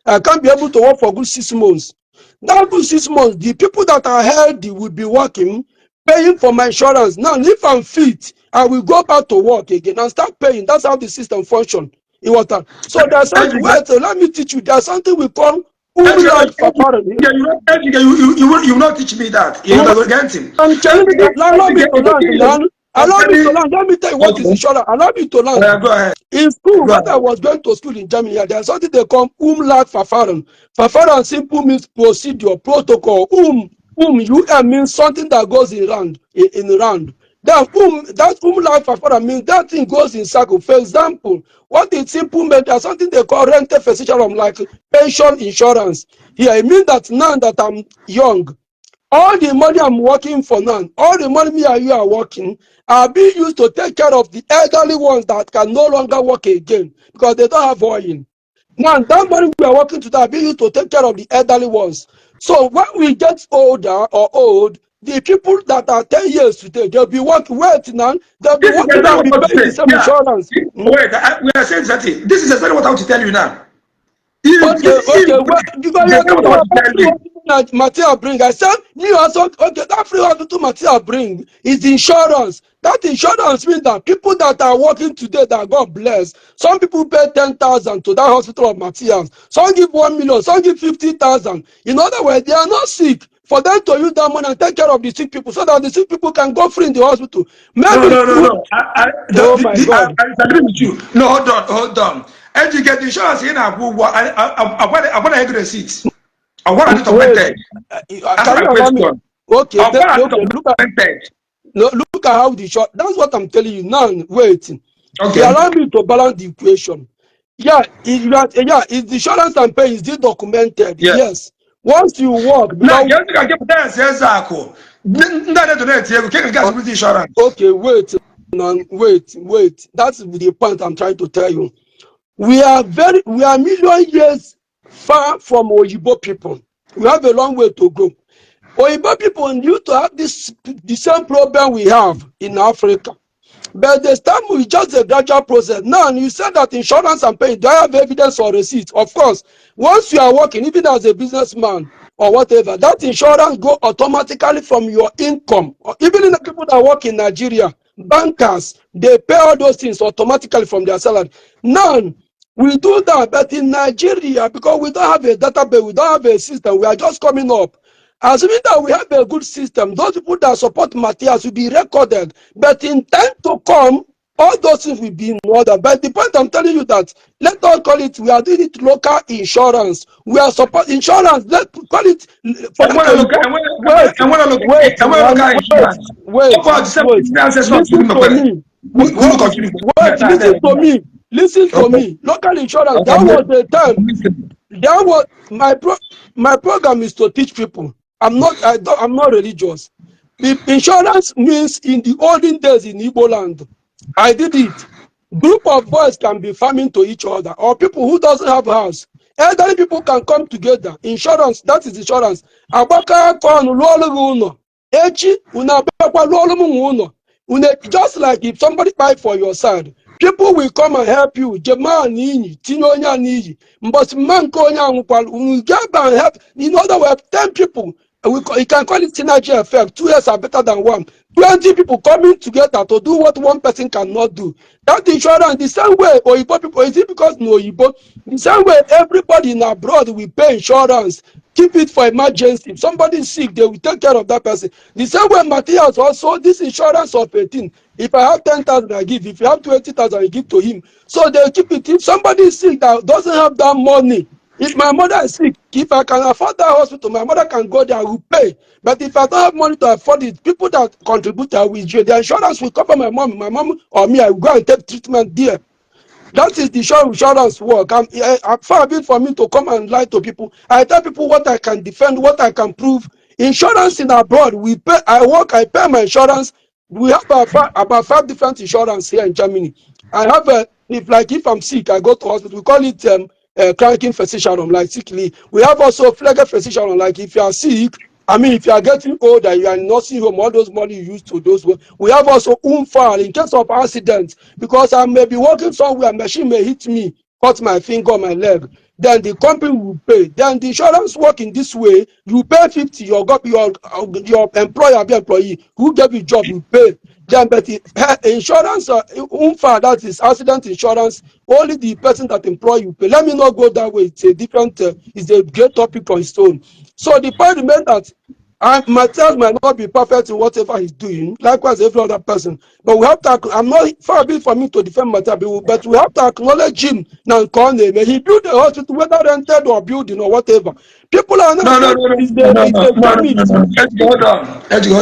I can't be able to work for good 6 months. That good 6 months, the people that are healthy will be working, paying for my insurance. Now, if I'm fit, I will go back to work again and start paying. That's how the system functions. So there's something, wait, let me teach you. There's something we call umlaut verfahren. You will not teach me that. You will get him. I'm telling you, allow me to learn. Allow me to learn. Let me tell you what is insurance. Allow me to learn. Go ahead. In school, when I was going to school in Germany, there's something they call umlaut verfahren. Verfahren simple means procedure, protocol. Means something that goes in round. Then that umlaut verfahren means that thing goes in circle. For example, what it simple means, there's something they call Renteversicherung, like pension insurance. Here, it means that now that I'm young, all the money I'm working for now, all the money me and you are working, are being used to take care of the elderly ones that can no longer work again because they don't have oil. Now, that money we are working today are being used to take care of the elderly ones. So when we get older or old, the people that are 10 years today, they'll be working, wait now, they'll be working and be paying the same insurance. Wait, we are saying that this is exactly what I want to tell you now. Okay, well, because you're talking about Mathias bring. I said, you also, okay, that free hospital Mathias bring is insurance. That insurance means that people that are working today that God bless, some people pay 10,000 to that hospital of Mathias. Some give 1 million, some give 50,000. In other words, they are not sick. For them to use that money and take care of the sick people so that the sick people can go free in the hospital. Maybe No. my God. I agree with you. No, hold on. And you get the insurance in Agwu. I want to get receipts. I want to document. Can you allow me? Okay, look at how the short. That's what I'm telling you now. Wait. Okay. Allow me to balance the equation. Yeah, is the insurance and pay is this documented? Yes. Once you work, now you can get Mathias Ezeaku. Okay, wait. That's the point I'm trying to tell you. We are million years far from Oyibo people. We have a long way to go. Oyibo people need to have the same problem we have in Africa. But the time is just a gradual process. Now, you said that insurance and paying, do I have evidence or receipt? Of course, once you are working, even as a businessman or whatever, that insurance go automatically from your income. Or even in the people that work in Nigeria, bankers, they pay all those things automatically from their salary. Now, we do that, but in Nigeria, because we don't have a database, we don't have a system, we are just coming up. Assuming that we have a good system, those people that support Matthias will be recorded. But in time to come, all those things will be in order. But the point I'm telling you that, let us call it, we are doing it local insurance. We are support insurance, let's call it, listen to me. Local insurance, that was the time. That was my program is to teach people. I'm not religious. The insurance means in the olden days in Igbo Land, I did it. Group of boys can be farming to each other, or people who doesn't have house. Elderly people can come together. Insurance, that is insurance. Abaka kon uno. Echi uno. Just like if somebody buy for your side, people will come and help you. Jema nini, tinyonya nini. But man konya we get and help. In other words, 10 people. You can call it synergy effect. 2 years are better than 1. 20 people coming together to do what one person cannot do. That insurance, the same way Oyibo people, is it because no Oyibo? The same way everybody in abroad will pay insurance. Keep it for emergency. If somebody is sick, they will take care of that person. The same way Matthias also, this insurance of 18. If I have 10,000, I give. If you have 20,000, I give to him. So they keep it. If somebody is sick that doesn't have that money, if my mother is sick, if I can afford that hospital, my mother can go there, I will pay. But if I don't have money to afford it, people that contribute, I will the insurance will cover my mom or me, I will go and take treatment there. That is the insurance work. I'm far bit for me to come and lie to people. I tell people what I can defend, what I can prove. Insurance in abroad, we pay. I pay my insurance. We have about 5 different insurance here in Germany. I have if I'm sick, I go to hospital. We call it cranking physician, like sick leave. We have also flag physician, like if you are sick. I mean, if you are getting older, you are in nursing home, all those money you use to those. We have also file in case of accident, because I may be working somewhere, machine may hit me, cut my finger, my leg. Then the company will pay. Then the insurance work in this way. You pay 50, your employer, employee who gave you job will pay. Then, but the insurance, that is accident insurance, only the person that employ you pay. Let me not go that way. It's a different, it's a great topic on its own. So the point remains that Matthias might not be perfect in whatever he's doing, likewise every other person. But we have to, I'm not far be for me to defend Matthias, but we have to acknowledge him now. He built a hospital, whether rented or building or whatever. People are not Hold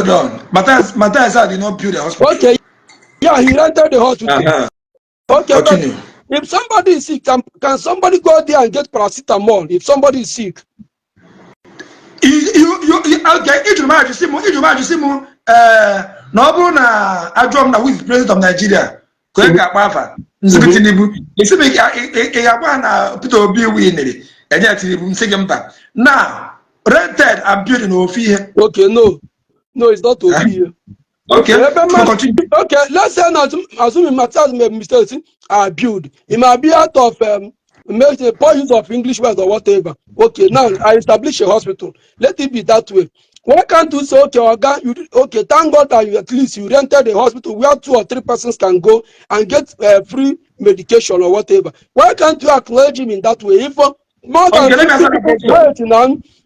on. Matthias did not build a hospital. Okay, yeah, he rented the hospital. Okay, continue. But if somebody is sick, can somebody go there and get paracetamol if somebody is sick? Okay, Ijumajusimu, Nobu na Adrom na with president of Nigeria. Koyeka Akpafa, Nzibiti Nibu. Isibi Iyagba na Peter Obi winere. Enya Tinubu Msegemba. Now, rented and built in Ofi. Okay, no, it's not Ofi. Okay, let's say assuming Matthias made mistakes, I build. It might be out of make a poor use of English words or whatever. Okay, now I establish a hospital. Let it be that way. Why can't you say, okay, thank God that at least you rented a hospital where 2 or 3 persons can go and get free medication or whatever. Why can't you acknowledge him in that way?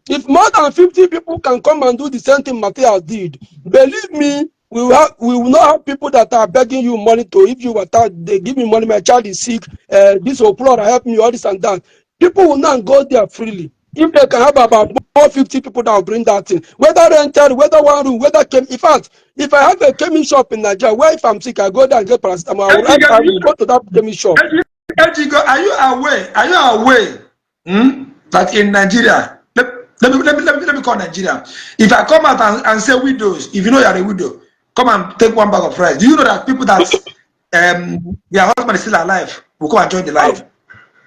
If more than 50 people can come and do the same thing Matthias did, believe me, we will not have people that are begging you money to, if you were they give me money, my child is sick, this Oplora help me, all this and that. People will not go there freely. If they can have about 50 people that will bring that in, whether rented, whether one room, whether in fact, if I have a chemist shop in Nigeria, where if I'm sick, I go there and get paracetamol, I will go to that chemist shop. Are you aware that in Nigeria, let me call Nigeria. If I come out and say widows, if you know you are a widow, come and take one bag of rice. Do you know that people that their husband is still alive will come and join the life? Of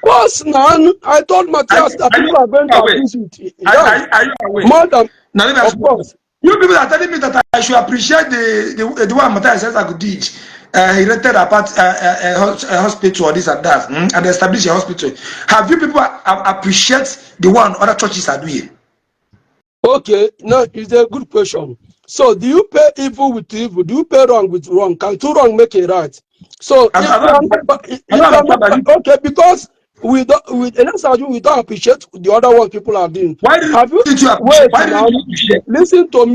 course, man. I told Matthias that people are going to abuse it. Are you aware? More than, now, let me ask of course. You people are telling me that I should appreciate the one Mathias Ezeaku did. He rented a hospital or this and that, and established a hospital. Have you people appreciate the one other churches are doing? Okay, now it's a good question. So, do you pay evil with evil? Do you pay wrong with wrong? Can two wrong make it right? So, okay, because we don't appreciate the other one people are doing. Why did you appreciate? Listen to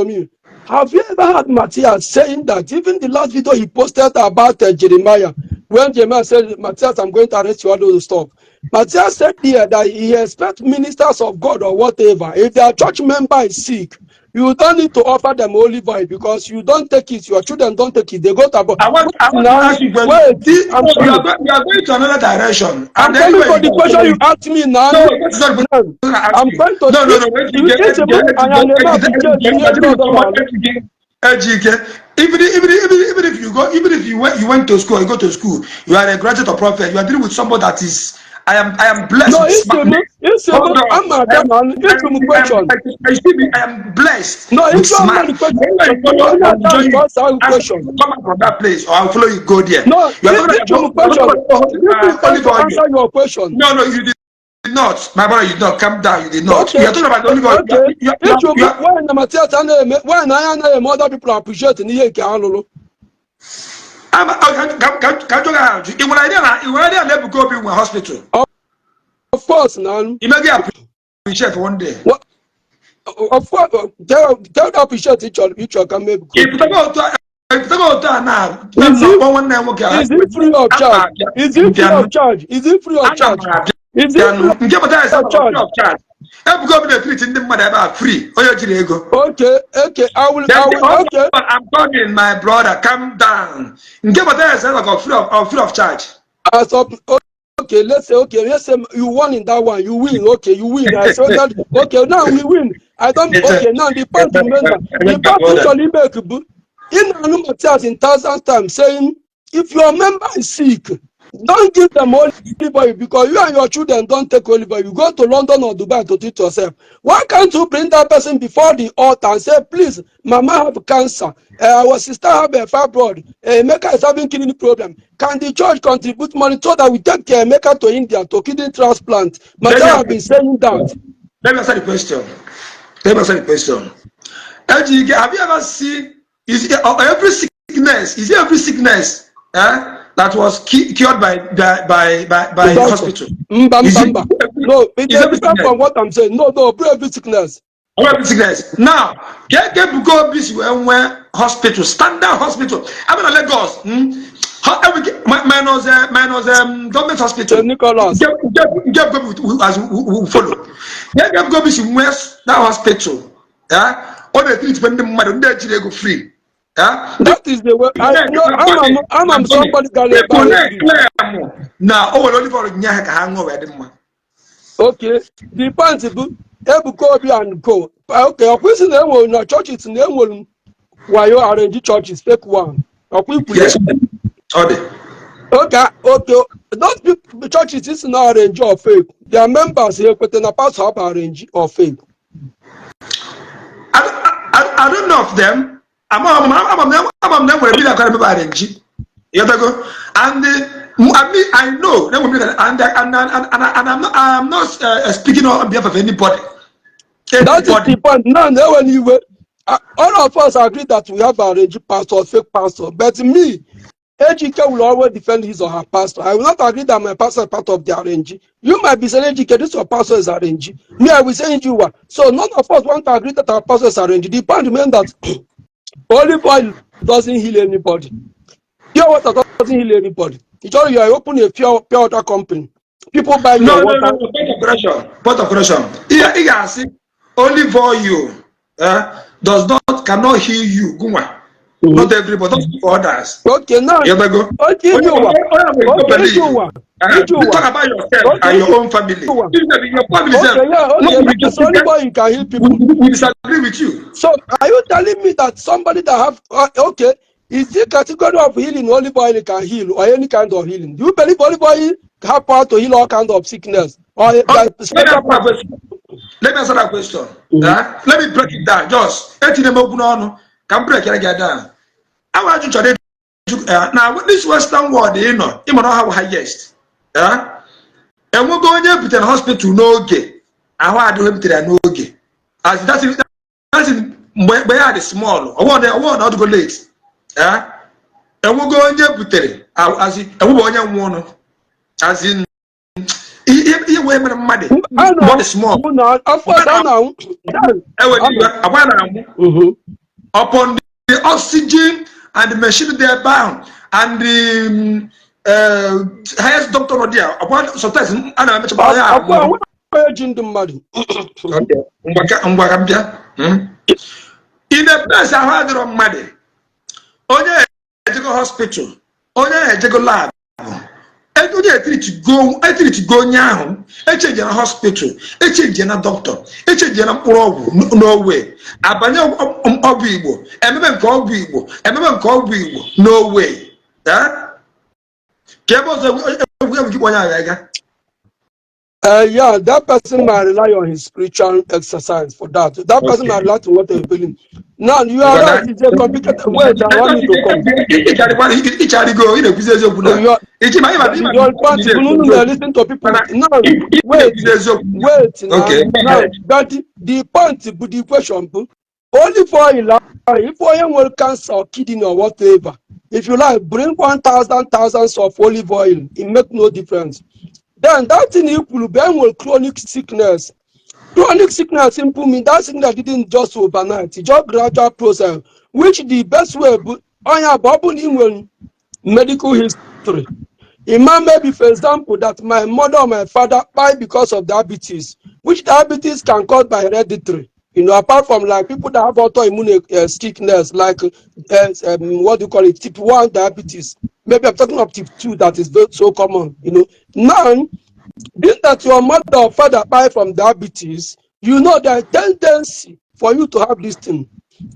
me. Have you ever heard Matthias saying that even the last video he posted about Jeremiah, when Jeremiah said, Matthias, I'm going to arrest you, all those stuff. Matthias said here that he expects ministers of God or whatever. If their church member is sick, you don't need to offer them olive oil because you don't take it. Your children don't take it. They go to abroad. I want to ask you, you are going to another direction. I'm coming for the question you asked me now. I'm trying to. Even if you went to school, you go to school, you are a graduate or prophet, you are dealing with somebody that is. I am blessed. No, I'm a man. I am blessed. No, it's not the question. Come from that place, or I'll follow you. Go there. No, answer your question. No, you did not. My brother, you did not. Calm down. You did not. Okay. You are talking about the only God. When other people appreciate the hospital. Of course, now. You may appreciate one day. What? Of course, tell appreciate each other can make. If is it free of charge? Is it free of charge? Is it free of charge? Is it free of charge? Free. Okay. I will. Okay. I'm talking, my brother. Calm down. Free of charge. Okay, let's say you won in that one. You win. Okay, you win. I saw that. Okay, now we win. I don't. Okay, now the point remember. The point usually make in Matthias in thousands times saying, if your member is sick, don't give them olive oil because you and your children don't take olive oil. You go to London or Dubai to treat yourself. Why can't you bring that person before the altar and say, please, Mama have cancer, our sister have a fibroid, Mecca is having kidney problem. Can the church contribute money so that we take Mecca to India to kidney transplant? Matthias have been saying that. Let me answer the question. Have you ever seen every sickness that was cured by the hospital? No, it's different from what I'm saying. No, every sickness. Every sickness. Now, get go busy when hospital, standard hospital. I mean, Lagos. Minus government hospital. Nicholas. Get go as we follow. Get go busy west that hospital. All the treatment the money they go free. That is the way. I'm somebody can now. Only for the okay, the point Ebukobi and go. Okay, a question they will not churches in them will why you arrange churches fake one. Yes. Okay. Those people, churches is not arrange or fake. Their members here put in a pass up arrange or fake. I don't know of them. I'm them will be like arrange. You go and I know they will be that, and I'm not speaking on behalf of anybody. That is the point. Now, when you were, all of us agree that we have arranged pastor, fake pastor. But me, Ejike will always defend his or her pastor. I will not agree that my pastor is part of the arrange. You might be saying, Ejike, this your pastor is arrange. Me, I will say you are. So none of us want to agree that our pastor is arrange. The point remains that olive oil doesn't heal anybody. Pure water doesn't heal anybody. It's only you are opening a pure water company. People buy your water. No. Point of correction. Here, see, olive oil cannot heal you. Not everybody, for others. Okay, now. You go. Okay, you are. Talk about yourself and your own family. Your family It's only why you can heal people. We disagree with you. So are you telling me that somebody that have okay, is the category of healing olive oil can heal or any kind of healing? Do you believe olive oil have power to heal all kinds of sickness? Or Let me answer that question. Let me break it down. Just can break it down. I want you to now with this Western world, you know how highest. And we're going to the hospital no gay. I want to to the no gay. As that's where the small. I want not to go late. And we're going to put it as in and we want as in women money. Not small. Of course, I know. Upon the oxygen and the machine they are bound and the highest doctor there. Upon sometimes I mention about in a place I had on money. Only a hospital, only a lab. I treat go now. I change in a hospital. I change in a doctor. I change in a no way. Abanya Igbo. Emem call Igbo. Emem call Igbo. No way. Yeah, that person might rely on his spiritual exercise for that. That person might rely on what they believe. Now you are right. It's a complicated way that I want you to come. Listen to people. Now, wait. Now, but the point, the question, only for if oil will cancer or kidney or whatever, if you like, bring 1,000 thousands of olive oil. It makes no difference. Then that thing will be chronic sickness. Chronic sickness simple mean that sickness didn't just overnight. It's just gradual process, which the best way on your Bobble in medical history. Imam maybe for example that my mother or my father died because of diabetes, which diabetes can cause by hereditary. You know, apart from like people that have autoimmune sickness, like what do you call it, type 1 diabetes. Maybe I'm talking of type 2 that is very so common. You know, now being that your mother or father died from diabetes, you know there's tendency for you to have this thing.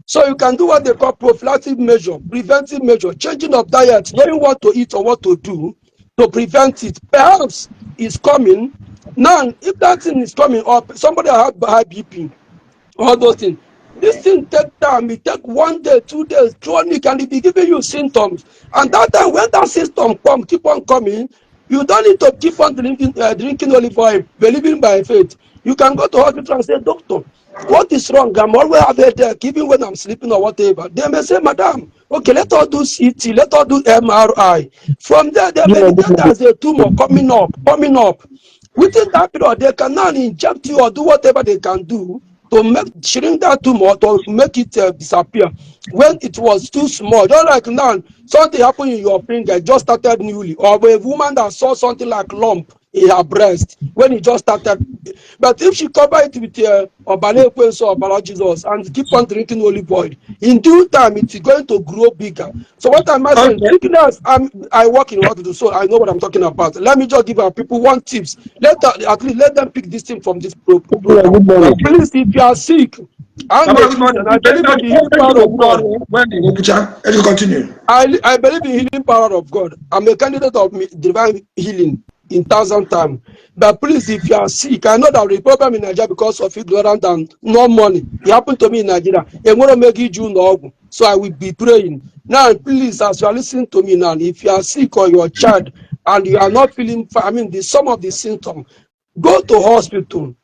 So you can do what they call prophylactic measure, preventive measure, changing of diet, knowing what to eat or what to do to prevent it. Perhaps it's coming. Now, if that thing is coming up, somebody has high BP, all those things. This thing take time. It take 1 day, 2 days, chronic, and it be giving you symptoms. And that time, when that symptom come, keep on coming, you don't need to keep on drinking olive oil, believing by faith. You can go to hospital and say, doctor, what is wrong? I'm always have a headache, even when I'm sleeping or whatever. They may say, madam, okay, let us do CT, let us do MRI. From there, they may detect there's a tumor coming up. Within that period, they can now inject you or do whatever they can do to shrink that tumor, to make it disappear when it was too small. Just like now, something happened in your finger, just started newly, or a woman that saw something like lump in her breast when it just started. But if she cover it with or Jesus and keep on drinking olive oil, in due time it's going to grow bigger. So what am I saying? Sickness, I work in what to do, so I know what I'm talking about. Let me just give our people one tips. At least let them pick this thing from this program. Please, if you are sick, I believe in the healing power of God. I believe in healing power of God. I'm a candidate of divine healing in 1,000 times. But please, if you are sick, I know that the problem in Nigeria because of ignorance and no money. It happened to me in Nigeria. I'm going to make it you know. So I will be praying. Now, please, as you are listening to me now, if you are sick or your child and you are not feeling, some of the symptoms, go to hospital.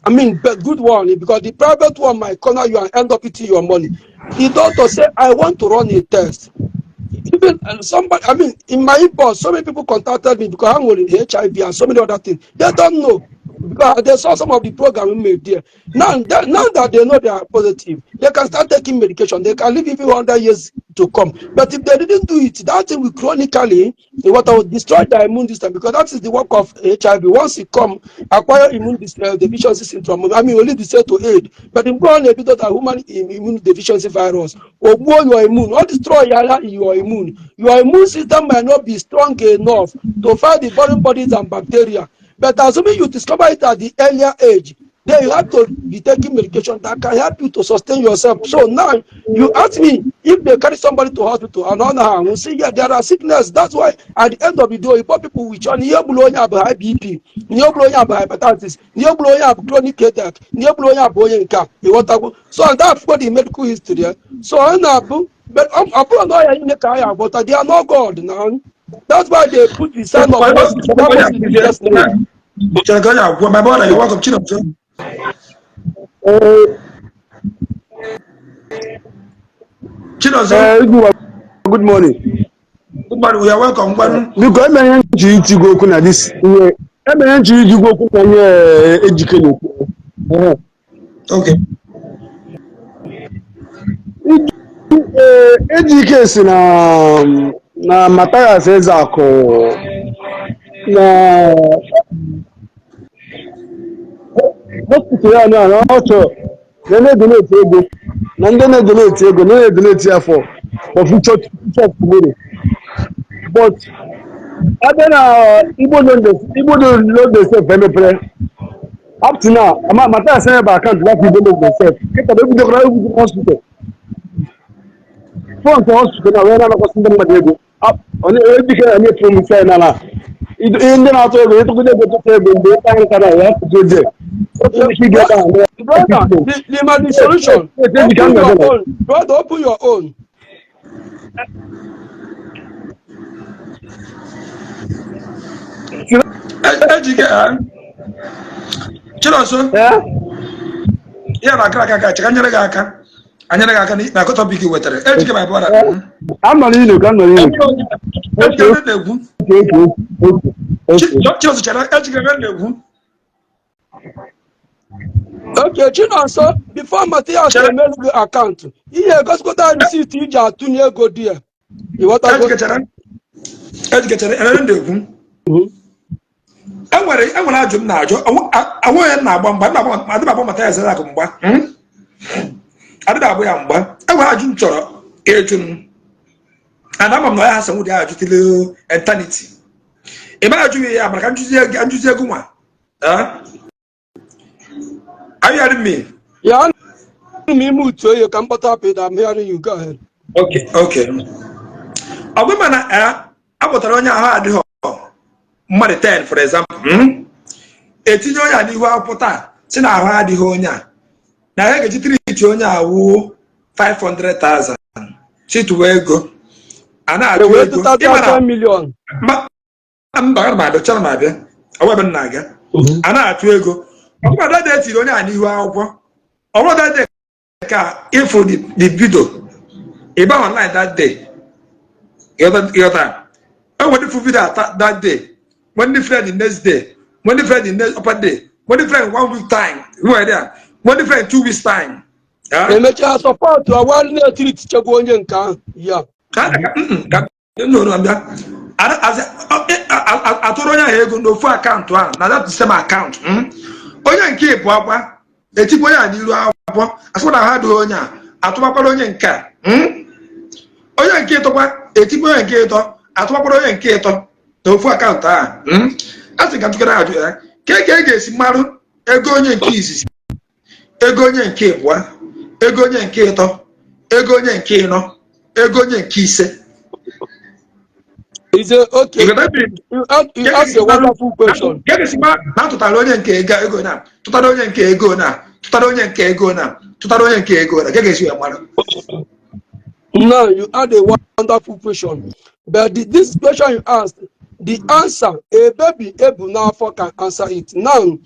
But good one, because the private one might corner you and end up eating your money. The doctor said, I want to run a test. Even somebody, in my inbox, so many people contacted me because I'm with HIV and so many other things. They don't know because they saw some of the program we made there. Now that they know they are positive, they can start taking medication. They can live even 100 years to come. But if they didn't do it, that thing will chronically What will destroy the immune system, because that is the work of HIV. Once it come, acquire immune deficiency syndrome. I mean, only the cell to aid, but in one a bit of a human immune deficiency virus or blow your immune or destroy your immune. Your immune system might not be strong enough to fight the foreign bodies and bacteria. But assuming you discover it at the earlier age, then you have to be taking medication that can help you to sustain yourself. So now you ask me if they carry somebody to hospital and on her, we see, yeah, there are sickness. That's why at the end of the day, you put people which are near blowing up high BP, near blowing up hepatitis, near blowing up chronic headache, near blowing up boiling car. So and that's for the medical history. So I'm not, but I'm not in the car, but they are not God now. That's why they put the sign of mercy. That was the biggest name. My brother, you're welcome. Good morning. Good morning. We are welcome. Because I mentioned to go to this. I mentioned you go to education. Okay. Education na Mathias Ezeaku na hospital ya na ọchọ na-donate ego na ndị na-donate ego na-donate ya for future tomorrow. But other Igbo Land themselves emepere up to now. Mathias never account like Igbo Land themselves. Get a baby hospital. From the hospital now, we're not going to do it. Up on education and yet from inside now. In the after we to go to the time that I have to go there. Brother, the solution. Open your own. Brother, open your own. Chiloso. Yeah, na kraka chakanyere ga aka. Anyere ga aka na ko topic wetere. Ejike my brother. I'm not in the Okay, Chinonso, before Mathias made the account, he goes go down receipt ija tunye go there. You want to go? Enwere ajụ m na-ajụ awụ ya na-agba mgba adịba agba Mathias Ezeaku mgba adịba agba ya mgba enwere ajụ m chọrọ ịjụ m ana ama m na ya hasan ụdị ajụ tile eternity ị ma ajụ ya maka njuzi ego nwa are you hearing me? Yeah, me mute so you can put up it. I'm hearing you. Go ahead. Okay. Ọgwụ mana akpọtara onye ahụ adịghị mmadụ 10 for example etinye onye a n'ihu akwụkwọ taa si na ahụ adịghị onye a na ya ga-eji triti onye a wuo 500,000 chituwa ego a na-atụ ego mba ma dochara ma abịa ọwebe nna aga a na-atụ ego ọbụmadụ dị etiri onye a n'ihu akwụkwọ ọbụmadụ dị ka ifo the video ịba online that day ịghọta enwere ifu video that day. When the friend the next day, when the friend the next upper day, when the friend 1 week time, you are there. When the friend 2 weeks time. They make you support to a one treat Chagoyan can. Yeah. No, I'm there. I told you no for account one. Now that's the same account. Onya nke bụ akwa. Etikwo ya n'iru akwụkwọ. Asọ na ha do onya. Atụbakwara onye nke. Onya nke tokwa etikwo ya nke eto. Atụbakwara onye nke eto. Ofu akaụntụ a asị ka tụkara ajụ ya ka ga-esi marụ ego onye nke izizi ego onye nke ịbụa ego onye nke ịtọ ego onye nke ịnọ ego onye nke ise. Is it okay? You ask a wonderful question. Na tụtara onye nke ego na tụtara onye nke ego na tụtara onye nke ego na tụtara onye nke ego na ga-esi ya marụ. Now you add a wonderful question, but this question you asked, the answer a baby able now can answer it. Now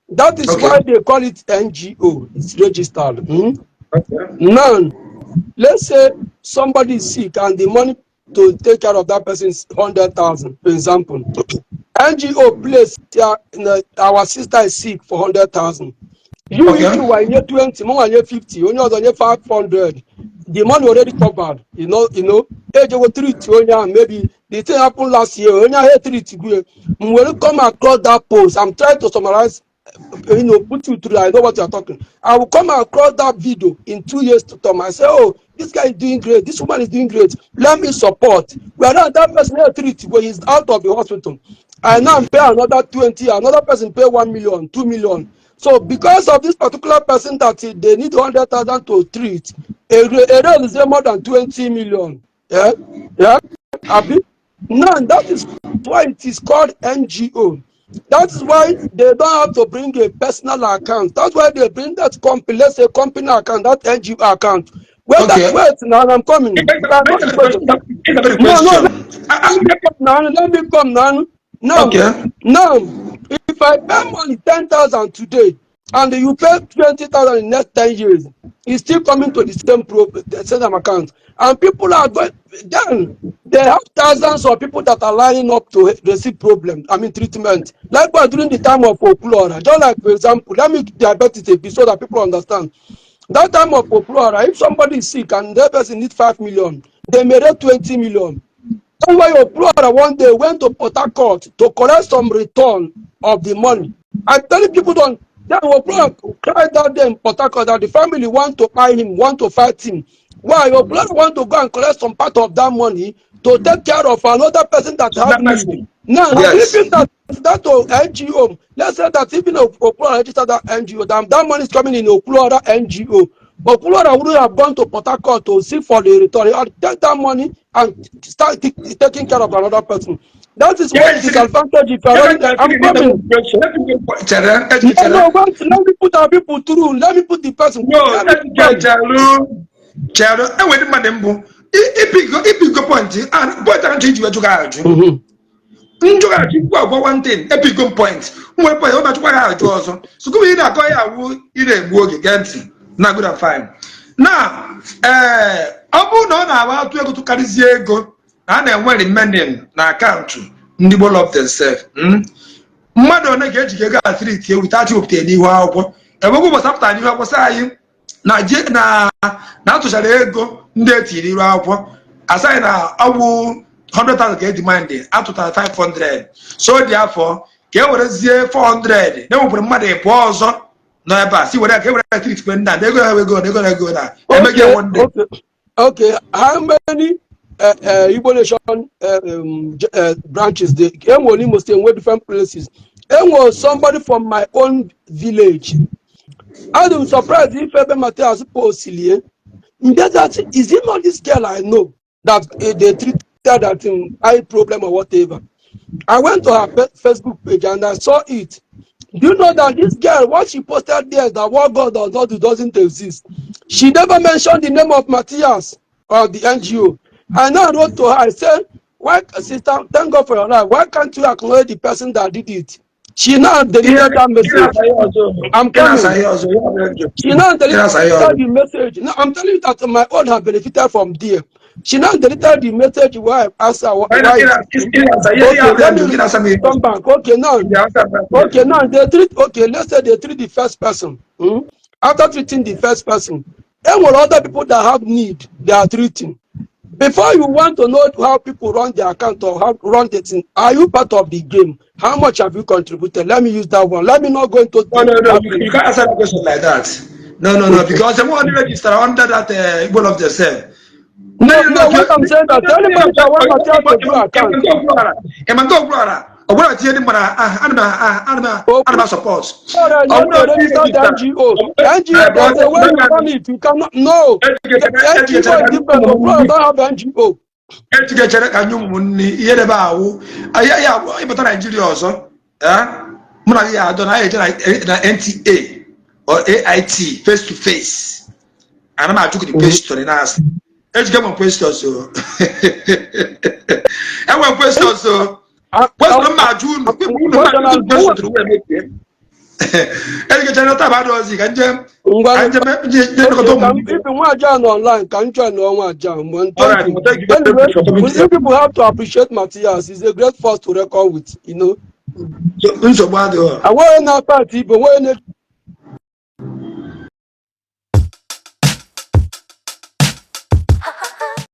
that is why they call it NGO. It's registered. Now let's say somebody is sick and the money to take care of that person is 100,000, for example. NGO place our sister is sick for 100,000. You are 20, more than 50, only other 500. the money already covered. Age over 3 maybe the thing happened last year. When I heard 3 when you come across that post, I'm trying to summarize, put you through. I know what you're talking. I will come across that video in 2 years to come. I say, oh, this guy is doing great. This woman is doing great. Let me support. We are not that person here 3 when he's out of the hospital. I now pay another 20. Another person pay 1 million, 2 million. So because of this particular person that they need 100,000 to treat, a real is more than 20 million. Yeah, yeah. Abi? Now that is why it is called NGO. That is why they don't have to bring a personal account. That's why they bring that company, let's say company account, that NGO account. Wait, now I'm coming. Make a No, question. let me come now. Now, if I pay money 10,000 today, and you pay 20,000 in the next 10 years, it's still coming to the same account. And people are going, then they have thousands of people that are lining up to receive treatment. Likewise, during the time of Kultur, just like, for example, let me diabetes a bit so that people understand. That time of Kultur, if somebody is sick and that person needs 5 million, they may raise 20 million. That's why your brother one day went to Port Harcourt to collect some return of the money. I tell people don't. Then your brother cried that day in Port Harcourt that the family want to buy him, want to fight him. Why your brother want to go and collect some part of that money to take care of another person that have need? Now, even that NGO, let's say that even if Okulora registered that NGO, that money is coming in Okulora NGO. But Okulora wouldn't have gone to Port Harcourt to seek for the return. He had take that money and start taking care of another person. That is what disadvantage if I'm coming. No, let me put our people through. Let me put the person. No, Charo, I went to Madame. If you go point, and what I'm changing to go. For one thing, a big point. What much I also. So go in a guy I work against. Not good and fine. Now, Abu no now to go to Isiagu and then when mending na account Ndi Igbo love themselves. Mmadụ na ga-eji ego a treat you without you obtain ihu akwụkwọ. Ebe ụbọchị apụta n'ihu akwụkwọ sị anyị na atụchara ego ndị etiri ihu akwụkwọ asị na ọgwụ 100,000 ka demand atụtara 500. So therefore ka e werezie 400 na enwekwara mmadụ ịpụ ọzọ no ebe a si were ka e were treatment na ego na emege one day. Okay, how many Igbo nation branches there? Only must in different places. And was somebody from my own village. I'm surprised if ever Mathias Ezeaku Ejiofor, is it not this girl I know that they treated that eye problem or whatever? I went to her Facebook page and I saw it. Do you know that this girl, what she posted there, that what God does not do doesn't exist? She never mentioned the name of Mathias or the NGO. I now wrote to her, I said, why, sister, thank God for your life. Why can't you acknowledge the person that did it? She now deleted that message. I'm coming. She now deleted the message. Now I'm telling you that my own have benefited from there. She now deleted the message where I asked her why. Okay, let me come back. Okay, now they treat. Okay, let's say they treat the first person. After treating the first person, then what other people that have need they are treating. Before you want to know how people run their account or how run the thing, are you part of the game? How much have you contributed? Let me use that one. Let me not go into. No, you can't answer the question like that. No, because the one register under that Igbo love themselves. No, what I'm saying that anybody that wants to do account. Support. NGO, there's a way you run it. You cannot. No. NGO is different. Don't have NGO. NTA or AIT face to face. And I'm not taking the question and ask. Let's get one question so. And one question so. What's the Majun? Online, can join online. People have to appreciate Mathias. He's a great force to reckon with, you know. So I want to party, but when